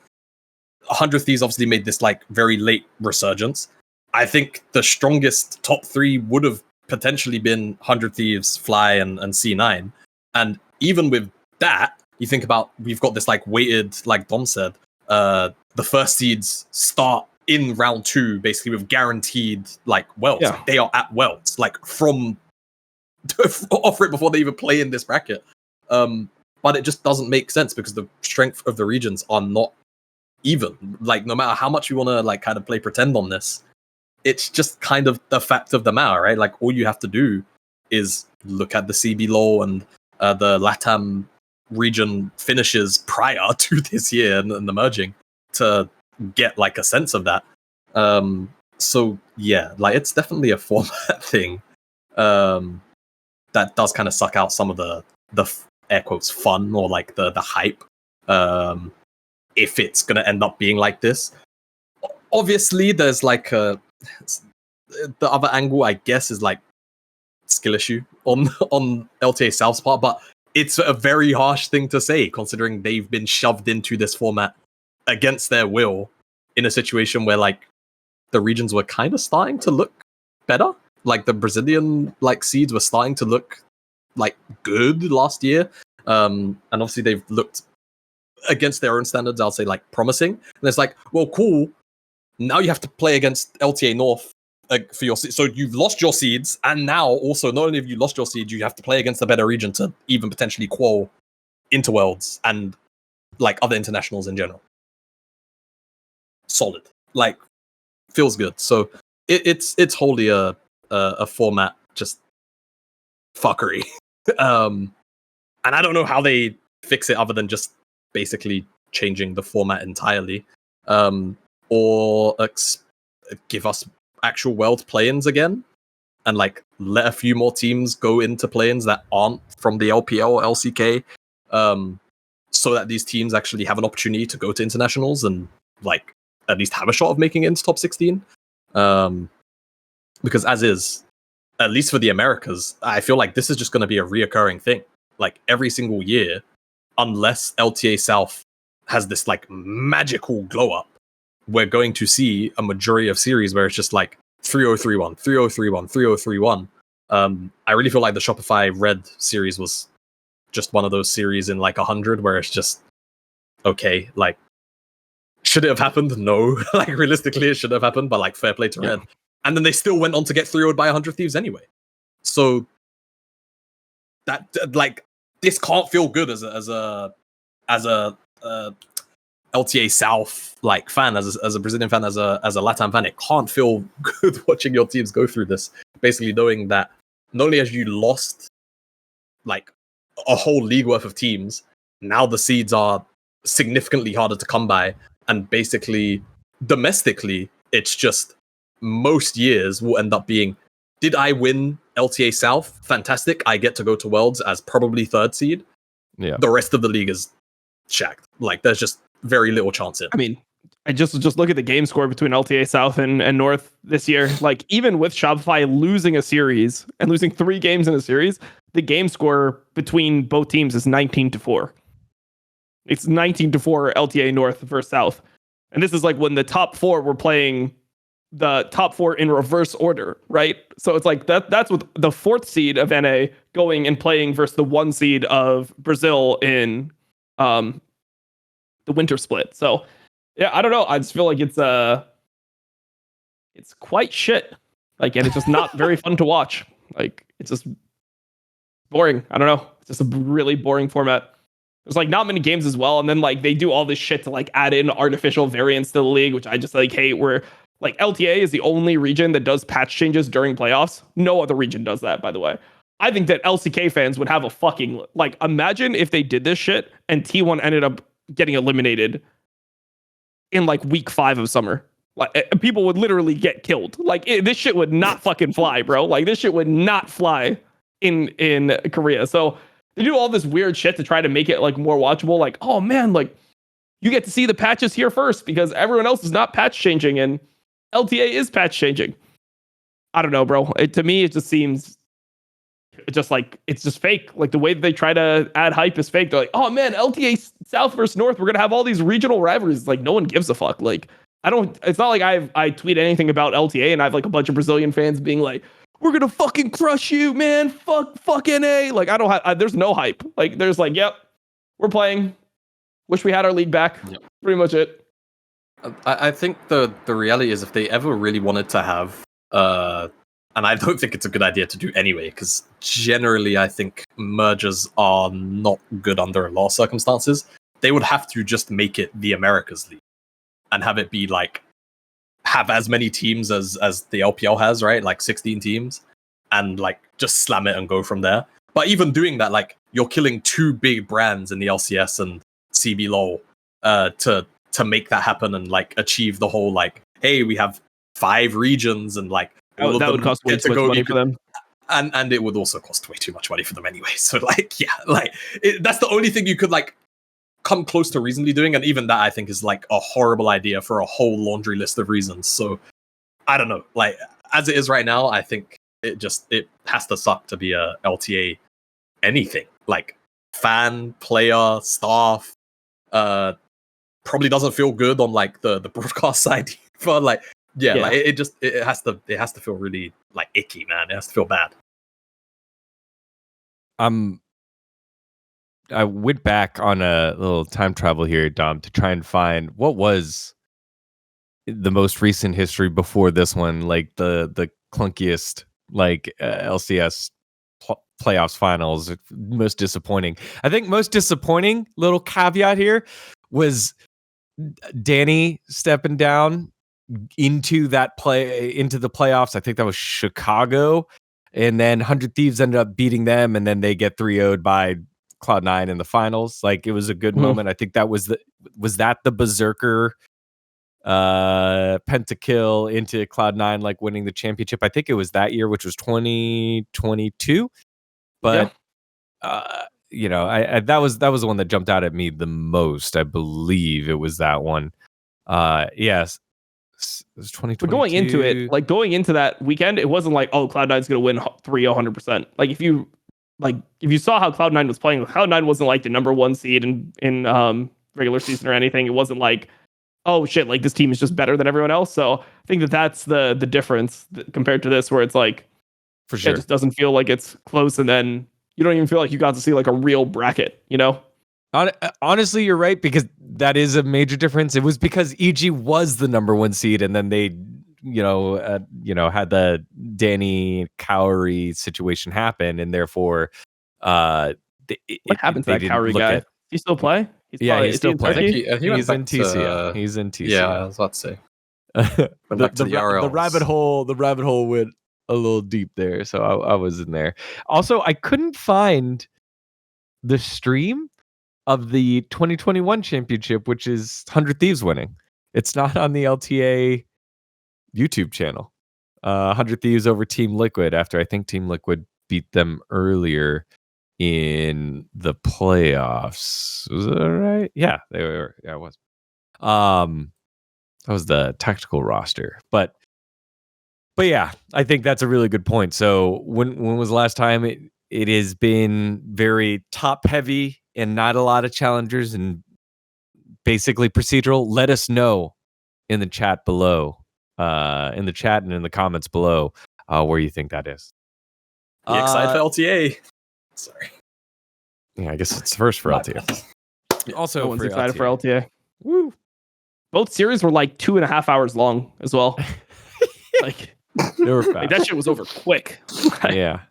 Speaker 2: 100 Thieves obviously made this like very late resurgence. I think the strongest top 3 would have potentially been 100 Thieves, Fly, and C9. And even with that, you think about, we've got this like weighted, like Dom said, the first seeds start in round 2 basically with guaranteed like welts.
Speaker 3: Yeah.
Speaker 2: Like, they are at welts, like from offer it before they even play in this bracket. But it just doesn't make sense because the strength of the regions are not even. Like, no matter how much you want to like kind of play pretend on this, it's just kind of the fact of the matter, right? Like, all you have to do is look at the CB law and the LATAM region finishes prior to this year and the merging to get like a sense of that. So yeah, like it's definitely a format thing that does kind of suck out some of the air quotes fun or like the hype. If it's gonna end up being like this, obviously there's like the other angle, I guess, is like skill issue on LTA South's part, but it's a very harsh thing to say considering they've been shoved into this format against their will in a situation where like the regions were kind of starting to look better. Like the Brazilian like seeds were starting to look like good last year. And obviously they've looked against their own standards, I'll say like promising. And it's like, well, cool. Now you have to play against LTA North for your so you've lost your seeds, and now also not only have you lost your seeds, you have to play against the better region to even potentially qual into Worlds and like other internationals in general. Solid, like feels good. So it's wholly a format just fuckery. And I don't know how they fix it other than just basically changing the format entirely, or give us actual world play-ins again, and like let a few more teams go into play-ins that aren't from the LPL or LCK, so that these teams actually have an opportunity to go to internationals and like at least have a shot of making it into top 16. Because as is, at least for the Americas, I feel like this is just going to be a reoccurring thing. Like every single year, unless LTA South has this like magical glow up, we're going to see a majority of series where it's just like 3-0-3-1, 3-0-3-1, 3-0-3-1. I really feel like the Shopify Red series was just one of those series in like 100 where it's just, okay, like, should it have happened? No. Like, realistically, it should have happened, but like, fair play to Red. And then they still went on to get 3-0'd by 100 Thieves anyway. So, that, like, this can't feel good as a LTA South like fan, as a Brazilian fan, as a LATAM fan. It can't feel good watching your teams go through this. Basically, knowing that not only have you lost like a whole league worth of teams, now the seeds are significantly harder to come by, and basically domestically, it's just most years will end up being, did I win LTA South? Fantastic. I get to go to Worlds as probably third seed.
Speaker 1: Yeah.
Speaker 2: The rest of the league is shacked. Like, there's just very little chance in.
Speaker 3: I mean, I just look at the game score between LTA South and North this year. Like, even with Shopify losing a series and losing 3 games in a series, the game score between both teams is 19-4. It's 19-4 LTA North versus South. And this is like when the top 4 were playing the top 4 in reverse order, right? So it's like that's with the 4th seed of NA going and playing versus the 1 seed of Brazil in the winter split. So yeah, I don't know. I just feel like it's quite shit. Like, and it's just not very fun to watch. Like, it's just boring. I don't know. It's just a really boring format. There's like not many games as well, and then like they do all this shit to like add in artificial variants to the league, which I just like hate. Where like LTA is the only region that does patch changes during playoffs. No other region does that, by the way. I think that LCK fans would have a fucking like. Imagine if they did this shit and T1 ended up getting eliminated in like week 5 of summer. Like, people would literally get killed. Like, this shit would not fucking fly, bro. Like, this shit would not fly in Korea. So they do all this weird shit to try to make it like more watchable. Like, oh man, like you get to see the patches here first because everyone else is not patch changing and LTA is patch changing. I don't know, bro. To me, it just seems just like it's just fake. Like the way that they try to add hype is fake. They're like, oh man, LTA South versus North, we're gonna have all these regional rivalries. It's like no one gives a fuck. Like it's not like I tweet anything about LTA and I have like a bunch of Brazilian fans being like, we're gonna fucking crush you, man. Fuck NA. Like I don't have. There's no hype. Like there's like, yep, we're playing. Wish we had our league back. Yep. Pretty much it.
Speaker 2: I think the reality is if they ever really wanted to have, and I don't think it's a good idea to do anyway, because generally I think mergers are not good under a lot of circumstances. They would have to just make it the Americas League and have it be like, have as many teams as the LPL has, right? Like 16 teams, and like just slam it and go from there. But even doing that, like, you're killing two big brands in the LCS and CBLOL to make that happen and like achieve the whole like, hey, we have 5 regions and like all of
Speaker 3: that
Speaker 2: them
Speaker 3: would cost way
Speaker 2: get
Speaker 3: too
Speaker 2: to
Speaker 3: much
Speaker 2: go.
Speaker 3: money for them.
Speaker 2: And it would also cost way too much money for them anyway. So like, yeah, like that's the only thing you could like come close to reasonably doing, and even that I think is like a horrible idea for a whole laundry list of reasons. So I don't know. Like as it is right now, I think it has to suck to be a LTA anything. Like fan, player, staff, probably doesn't feel good on like the broadcast side for like like it has to feel really like icky, man. It has to feel bad.
Speaker 1: I went back on a little time travel here, Dom, to try and find what was the most recent history before this one, like the clunkiest like LCS playoffs finals, most disappointing. I think most disappointing little caveat here was Danny stepping down into the playoffs. I think that was Chicago, and then 100 Thieves ended up beating them, and then they get 3-0'd by Cloud9 in the finals. Like it was a good moment. I think that was the Berserker pentakill into Cloud9, like winning the championship. I think it was that year, which was 2022. But you know, I that was the one that jumped out at me the most. I believe it was that one. Yes. It was 2022.
Speaker 3: But going into that weekend, it wasn't like, oh, Cloud9's going to win 100%. Like if you saw how Cloud9 was playing, Cloud9 wasn't like the number 1 seed in regular season or anything. It wasn't like, oh shit, like this team is just better than everyone else. So I think that's the difference compared to this, where it's like,
Speaker 1: for sure,
Speaker 3: it just doesn't feel like it's close, and then you don't even feel like you got to see like a real bracket, you know?
Speaker 1: Honestly, you're right, because that is a major difference. It was because EG was the number 1 seed, and then they, had the Danny Cowrie situation happen, and therefore,
Speaker 3: what happened to that Cowrie guy? Does he still play?
Speaker 1: He's still playing.
Speaker 2: I think he's
Speaker 1: in TCL. He's in TCL.
Speaker 2: Yeah, I was about to say.
Speaker 1: The rabbit hole went a little deep there, so I was in there. Also, I couldn't find the stream of the 2021 championship, which is 100 Thieves winning. It's not on the LTA YouTube channel. 100 Thieves over Team Liquid, after I think Team Liquid beat them earlier in the playoffs. Was that right? Yeah, they were. Yeah, it was. That was the tactical roster. But yeah, I think that's a really good point. So when was the last time it has been very top heavy and not a lot of challengers and basically procedural? Let us know in the chat below, in the chat and in the comments below, where you think that is.
Speaker 2: Be excited for LTA. Sorry.
Speaker 1: Yeah, I guess it's first for LTA. Also,
Speaker 3: no one's excited for LTA. Woo! Both series were like 2.5 hours long as well. Like
Speaker 1: they were fast.
Speaker 3: Like, that shit was over quick.
Speaker 1: Yeah.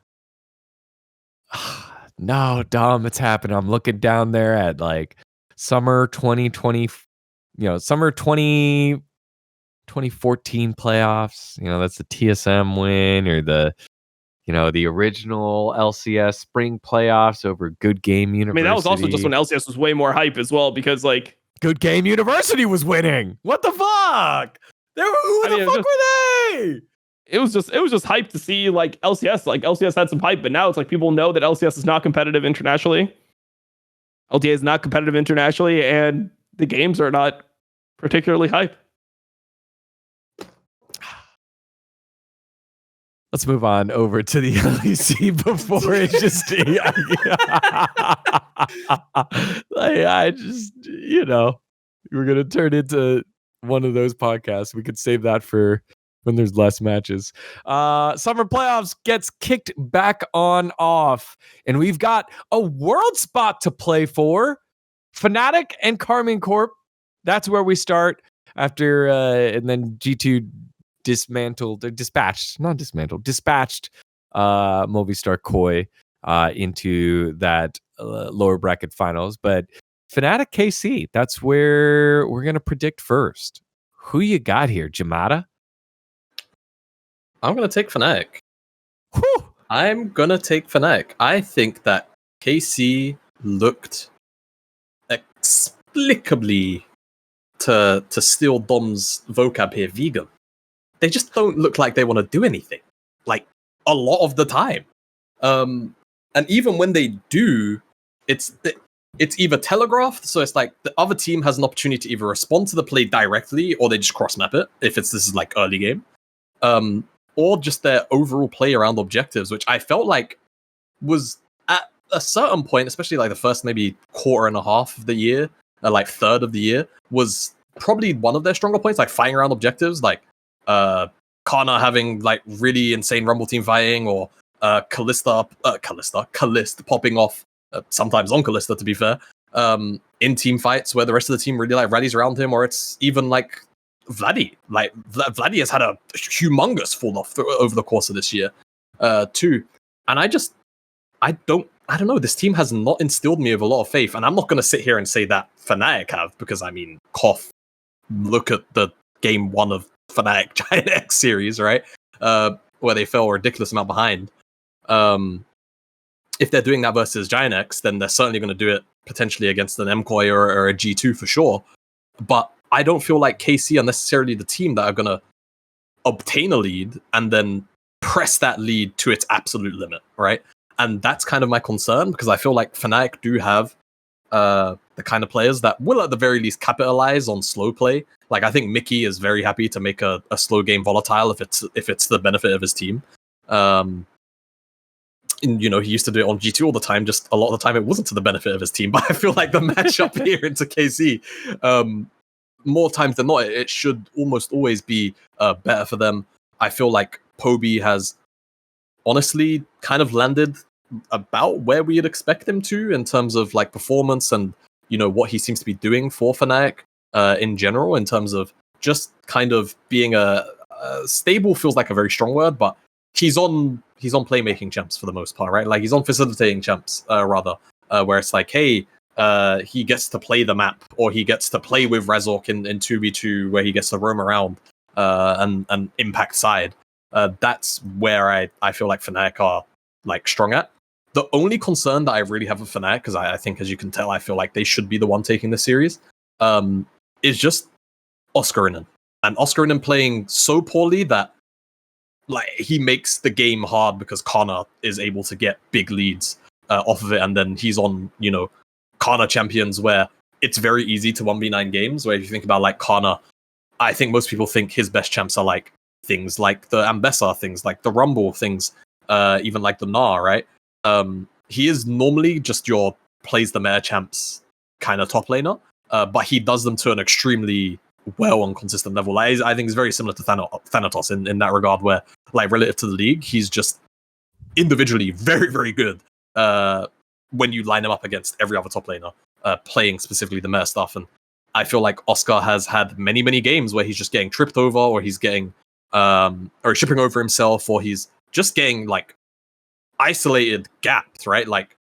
Speaker 1: No, Dom, it's happening. I'm looking down there at like summer 2020, summer 2014 playoffs. That's the TSM win, or the original LCS spring playoffs over Good Game University.
Speaker 3: I mean, that was also just when LCS was way more hype as well, because like
Speaker 1: Good Game University was winning. What the fuck? Who the fuck were they?
Speaker 3: It was just hype to see like LCS. Like LCS had some hype, but now it's like people know that LCS is not competitive internationally. LTA is not competitive internationally, and the games are not particularly hype.
Speaker 1: Let's move on over to the LEC before it just. I just, we're gonna turn into one of those podcasts. We could save that for when there's less matches. Summer playoffs gets kicked back on off, and we've got a world spot to play for. Fnatic and Karmine Corp. That's where we start after, and then G2 dispatched Movistar Koi into that lower bracket finals. But Fnatic KC, that's where we're gonna predict first. Who you got here, Jamada?
Speaker 2: I'm gonna take Fnatic.
Speaker 1: Whew.
Speaker 2: I'm gonna take Fnatic. I think that KC looked explicably to steal Dom's vocab here, vegan. They just don't look like they want to do anything, like a lot of the time. And even when they do, it's either telegraphed, so it's like the other team has an opportunity to either respond to the play directly, or they just cross map it if this is like early game, or just their overall play around objectives, which I felt like was at a certain point, especially like the first maybe quarter and a half of the year, like third of the year, was probably one of their stronger points, like fighting around objectives, like Kana having like really insane Rumble team fighting, or Kalista popping off, sometimes on Kalista to be fair, in team fights where the rest of the team really like rallies around him, or it's even like Vladdy. Like Vladdy has had a humongous fall off over the course of this year, too. And I don't know. This team has not instilled me with a lot of faith, and I'm not going to sit here and say that Fnatic have, because I mean, cough. Look at the game 1 of Fnatic Giant X series, right? Where they fell a ridiculous amount behind. If they're doing that versus Giant X, then they're certainly going to do it potentially against an MKOI or a G2 for sure. But I don't feel like KC are necessarily the team that are going to obtain a lead and then press that lead to its absolute limit, right? And that's kind of my concern, because I feel like Fnatic do have the kind of players that will at the very least capitalize on slow play. Like I think Mickey is very happy to make a slow game volatile if it's the benefit of his team. And, you know, he used to do it on G2 all the time. Just a lot of the time it wasn't to the benefit of his team. But I feel like the matchup here into KC, more times than not, it should almost always be better for them. I feel like Poby has honestly kind of landed about where we'd expect him to in terms of like performance and, you know, what he seems to be doing for Fnatic in general, in terms of just kind of being a stable feels like a very strong word, but he's on playmaking champs for the most part, right? Like he's on facilitating champs rather, where it's like, hey, he gets to play the map, or he gets to play with Razork in 2v2, where he gets to roam around and impact side. That's where I feel like Fnatic are like strong at. The only concern that I really have with Fnatic, because I think, as you can tell, I feel like they should be the one taking this series, is just Oscarinen. And Oscarinen playing so poorly that like he makes the game hard, because Kana is able to get big leads off of it, and then he's on, you know, Kana champions where it's very easy to 1v9 games, where if you think about like Kana, I think most people think his best champs are like things like the Ambessa, things like the Rumble, things even like the Gnar, right? He is normally just your plays the meta champs kind of top laner, but he does them to an extremely well and consistent level. Like, I think it's very similar to Thanatos in that regard, where like relative to the league, he's just individually very, very good when you line him up against every other top laner, playing specifically the meta stuff. And I feel like Oscar has had many, many games where he's just getting tripped over, or he's getting or tripping over himself, or he's just getting like isolated gaps, right? Like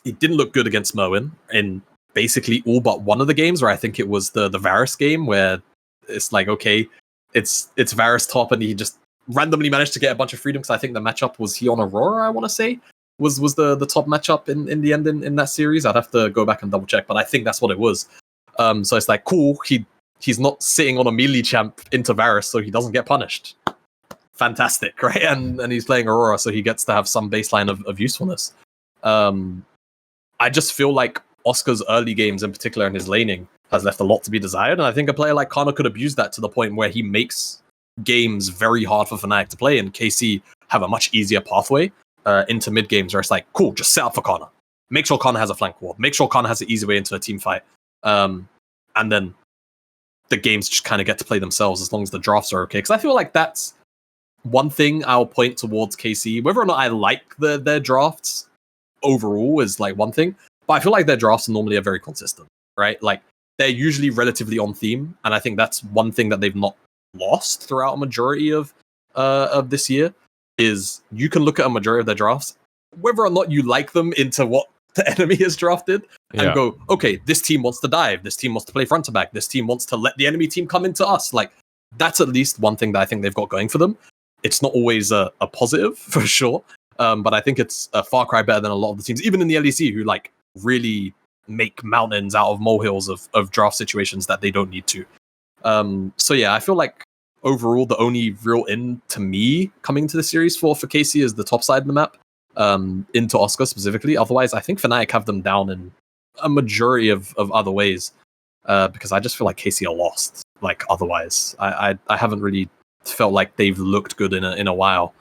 Speaker 2: he didn't look good against Merwin in basically all but one of the games, where I think it was the Varus game, where it's like, okay, it's Varus top, and he just randomly managed to get a bunch of freedom, because I think the matchup was he on Aurora, I want to say was the top matchup in the end in that series. I'd have to go back and double check, but I think that's what it was. So it's like, cool, he's not sitting on a melee champ into Varus, so he doesn't get punished. Fantastic, right? And he's playing Aurora, so he gets to have some baseline of usefulness. I just feel like Oscar's early games, in particular in his laning, has left a lot to be desired, and I think a player like Kana could abuse that to the point where he makes games very hard for Fnatic to play, and KC have a much easier pathway into mid games, where it's like, cool, just set up for Kana. Make sure Kana has a flank ward. Make sure Kana has an easy way into a team fight. And then the games just kind of get to play themselves as long as the drafts are okay. Because I feel like that's one thing I'll point towards KC. Whether or not I like their drafts overall is like one thing, but I feel like their drafts normally are very consistent, right? Like they're usually relatively on theme, and I think that's one thing that they've not lost throughout a majority of this year. Is you can look at a majority of their drafts, whether or not you like them into what the enemy has drafted, and go, okay, this team wants to dive, this team wants to play front to back, this team wants to let the enemy team come into us. Like that's at least one thing that I think they've got going for them. it's not always a positive for sure. But I think it's a far cry better than a lot of the teams, even in the LEC, who like really make mountains out of molehills of draft situations that they don't need to. So yeah, I feel like overall the only real in to me coming to the series for KC is the top side of the map, into Oscar specifically. Otherwise, I think Fnatic have them down in a majority of other ways, because I just feel like KC are lost. Like otherwise, I haven't really felt like they've looked good in a while.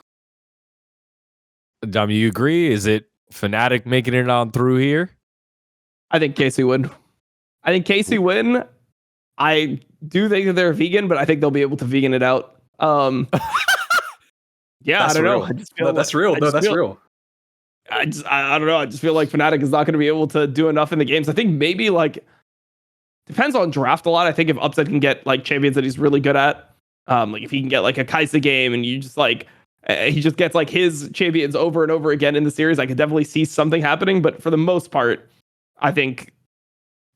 Speaker 1: Dom, you agree? Is it Fnatic making it on through here?
Speaker 3: I think KC win. I do think that they're vegan, but I think they'll be able to vegan it out. Yeah,
Speaker 2: That's
Speaker 3: I don't
Speaker 2: real.
Speaker 3: know. I just feel
Speaker 2: That's real. No, that's real.
Speaker 3: I don't know. I just feel like Fnatic is not going to be able to do enough in the games. I think maybe like depends on draft a lot. I think if Upset can get like champions that he's really good at, like if he can get like a Kaisa game and you just like he just gets like his champions over and over again in the series, I could definitely see something happening. But for the most part, I think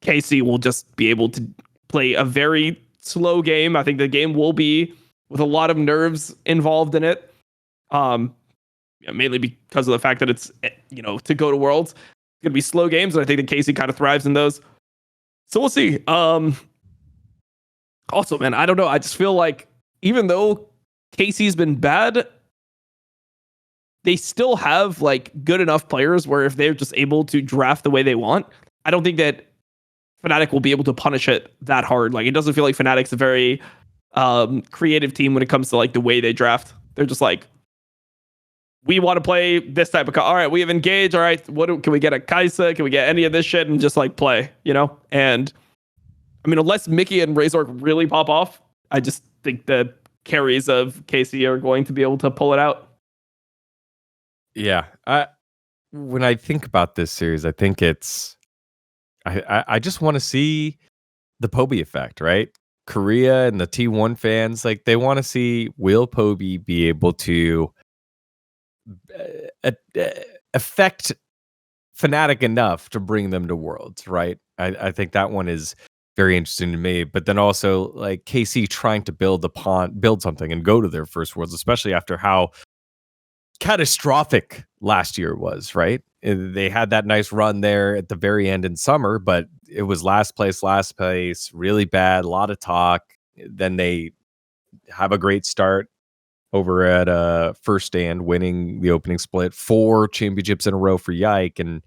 Speaker 3: KC will just be able to play a very slow game. I think the game will be with a lot of nerves involved in it. Mainly because of the fact that it's, to go to Worlds, it's going to be slow games, and I think that KC kind of thrives in those. So we'll see. Also, man, I don't know. I just feel like even though KC's been bad, they still have like good enough players where if they're just able to draft the way they want, I don't think that Fnatic will be able to punish it that hard. Like it doesn't feel like Fnatic's a very creative team when it comes to like the way they draft. They're just like, we want to play this type of all right, we have engaged. All right, can we get a Kaisa? Can we get any of this shit and just like play, And I mean, unless Mickey and Razor really pop off, I just think the carries of KC are going to be able to pull it out.
Speaker 1: Yeah. When I think about this series, I think it's I just want to see the Poby effect, right? Korea and the T1 fans, like they want to see will Poby be able to affect Fnatic enough to bring them to Worlds, right? I think that one is very interesting to me. But then also like KC trying to build something and go to their first Worlds, especially after how catastrophic last year was, right? They had that nice run there at the very end in summer, but it was last place, really bad, a lot of talk. Then they have a great start over at First Stand, winning the opening split, 4 championships in a row for Yike. And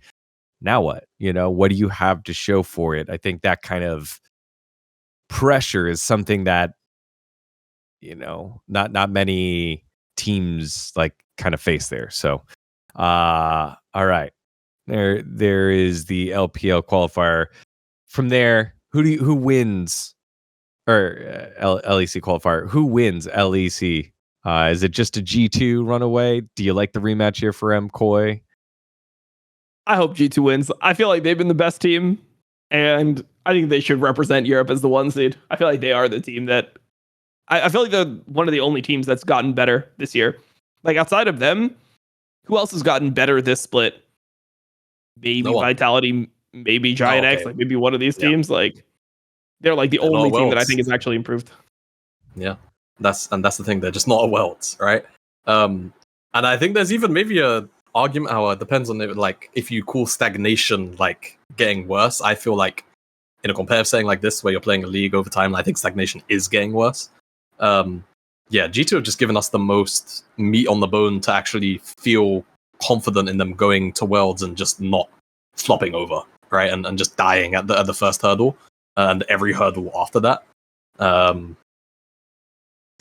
Speaker 1: now what? What do you have to show for it? I think that kind of pressure is something that, not many teams like kind of face there. So, all right. There is the LPL qualifier. From there, who wins or LEC qualifier? Who wins LEC? Is it just a G2 runaway? Do you like the rematch here for MCoy?
Speaker 3: I hope G2 wins. I feel like they've been the best team, and I think they should represent Europe as the 1 seed. I feel like they are the team that I feel like they're one of the only teams that's gotten better this year. Like outside of them, who else has gotten better this split? Maybe no Vitality, maybe Giant X, like maybe one of these teams. Like they're like the only team that I think has actually improved.
Speaker 2: Yeah, that's the thing. They're just not a Worlds, right? And I think there's even maybe a argument. How it depends on like if you call stagnation like getting worse. I feel like in a competitive setting like this, where you're playing a league over time, I think stagnation is getting worse. Yeah, G2 have just given us the most meat on the bone to actually feel confident in them going to Worlds and just not flopping over, right? And just dying at the first hurdle and every hurdle after that.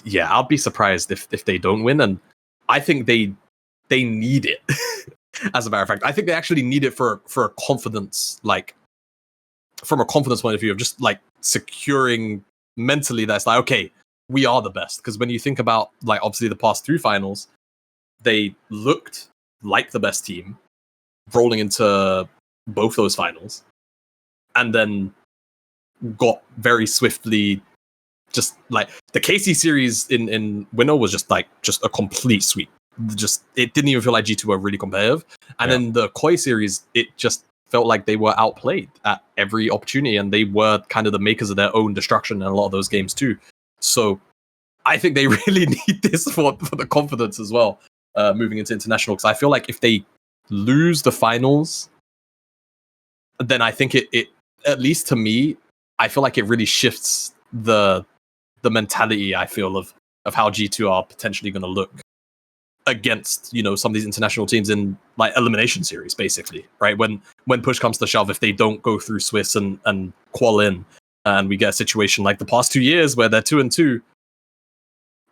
Speaker 2: Yeah, I'll be surprised if they don't win, and I think they need it. As a matter of fact, I think they actually need it for a confidence, like from a confidence point of view of just like securing mentally that's like, okay, we are the best. Because when you think about like obviously the past 3 finals, they looked like the best team rolling into both those finals, and then got very swiftly just like the KC series in winner was just a complete sweep. Just it didn't even feel like G2 were really competitive, and then the Koi series, it just felt like they were outplayed at every opportunity, and they were kind of the makers of their own destruction in a lot of those games too. So I think they really need this for the confidence as well, moving into international. Because I feel like if they lose the finals, then I think it at least to me, I feel like it really shifts the mentality, I feel, of how G2 are potentially going to look against, you know, some of these international teams in like elimination series, basically, right? When push comes to shove, if they don't go through Swiss and qual in, and we get a situation like the past 2 years where they're 2-2,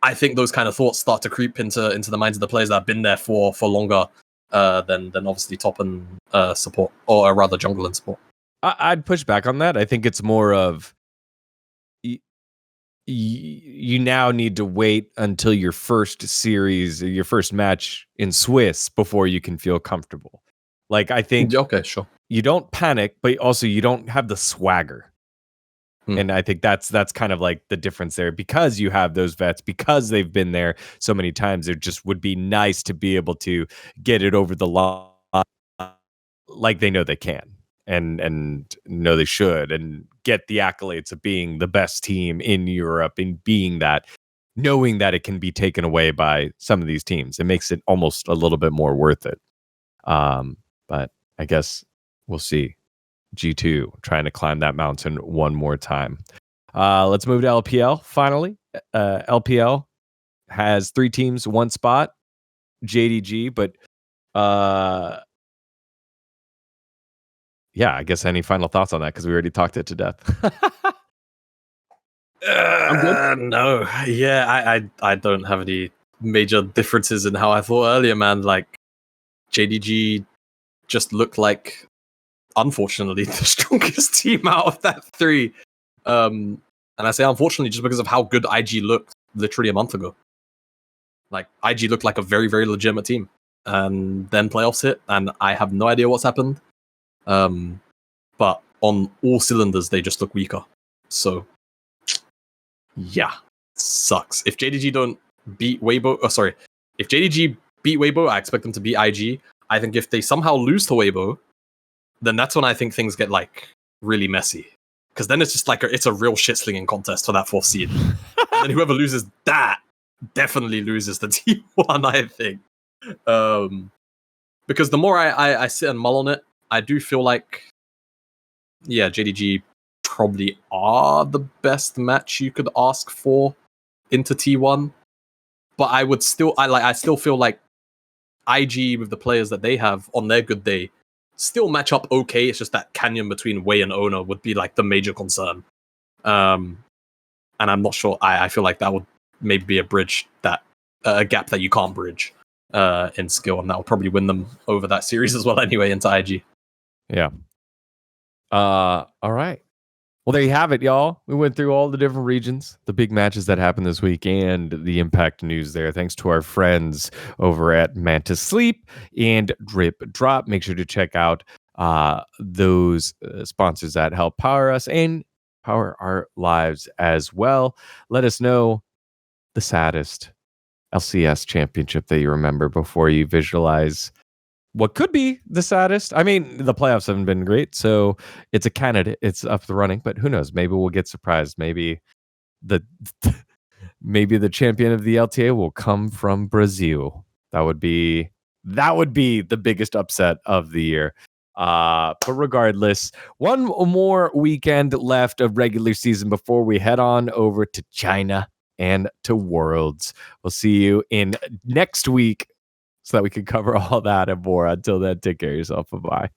Speaker 2: I think those kind of thoughts start to creep into the minds of the players that have been there for longer than obviously top and support, or rather jungle and support.
Speaker 1: I'd push back on that. I think it's more of you now need to wait until your first series, your first match in Swiss before you can feel comfortable. Like, I think
Speaker 2: okay, sure,
Speaker 1: you don't panic, but also you don't have the swagger. And I think that's kind of like the difference there, because you have those vets, because they've been there so many times. It just would be nice to be able to get it over the line like they know they can and know they should, and get the accolades of being the best team in Europe, and being that, knowing that it can be taken away by some of these teams. It makes it almost a little bit more worth it. But I guess we'll see. G2 trying to climb that mountain one more time. Let's move to LPL finally. LPL has 3 teams, 1 spot, JDG, but yeah, I guess any final thoughts on that, because we already talked it to death.
Speaker 2: I'm good. No, yeah, I don't have any major differences in how I thought earlier, man. Like, JDG just looked like, unfortunately, the strongest team out of that 3. And I say unfortunately just because of how good IG looked literally a month ago. Like, IG looked like a very, very legitimate team. And then playoffs hit, and I have no idea what's happened. But on all cylinders, they just look weaker. So, yeah, sucks. If JDG don't beat Weibo, if JDG beat Weibo, I expect them to beat IG. I think if they somehow lose to Weibo, then that's when I think things get like really messy. Because then it's just like it's a real shit slinging contest for that 4th seed. And whoever loses that definitely loses the T1, I think. Because the more I sit and mull on it, I do feel like, yeah, JDG probably are the best match you could ask for into T1. But I still feel like IG, with the players that they have on their good day, still match up okay. It's just that canyon between Wei and Owner would be like the major concern. And I'm not sure. I feel like that would maybe be a bridge that a gap that you can't bridge in skill, and that will probably win them over that series as well anyway into IG.
Speaker 1: Yeah. All right. Well, there you have it, y'all. We went through all the different regions, the big matches that happened this week, and the impact news there. Thanks to our friends over at Mantis Sleep and Drip Drop. Make sure to check out those sponsors that help power us and power our lives as well. Let us know the saddest LCS championship that you remember before you visualize what could be the saddest. I mean, the playoffs haven't been great, so it's a candidate. It's up the running, but who knows? Maybe we'll get surprised. Maybe the champion of the LTA will come from Brazil. That would be the biggest upset of the year. But regardless, one more weekend left of regular season before we head on over to China and to Worlds. We'll see you in next week, so that we can cover all that and more. Until then, take care of yourself. Bye-bye.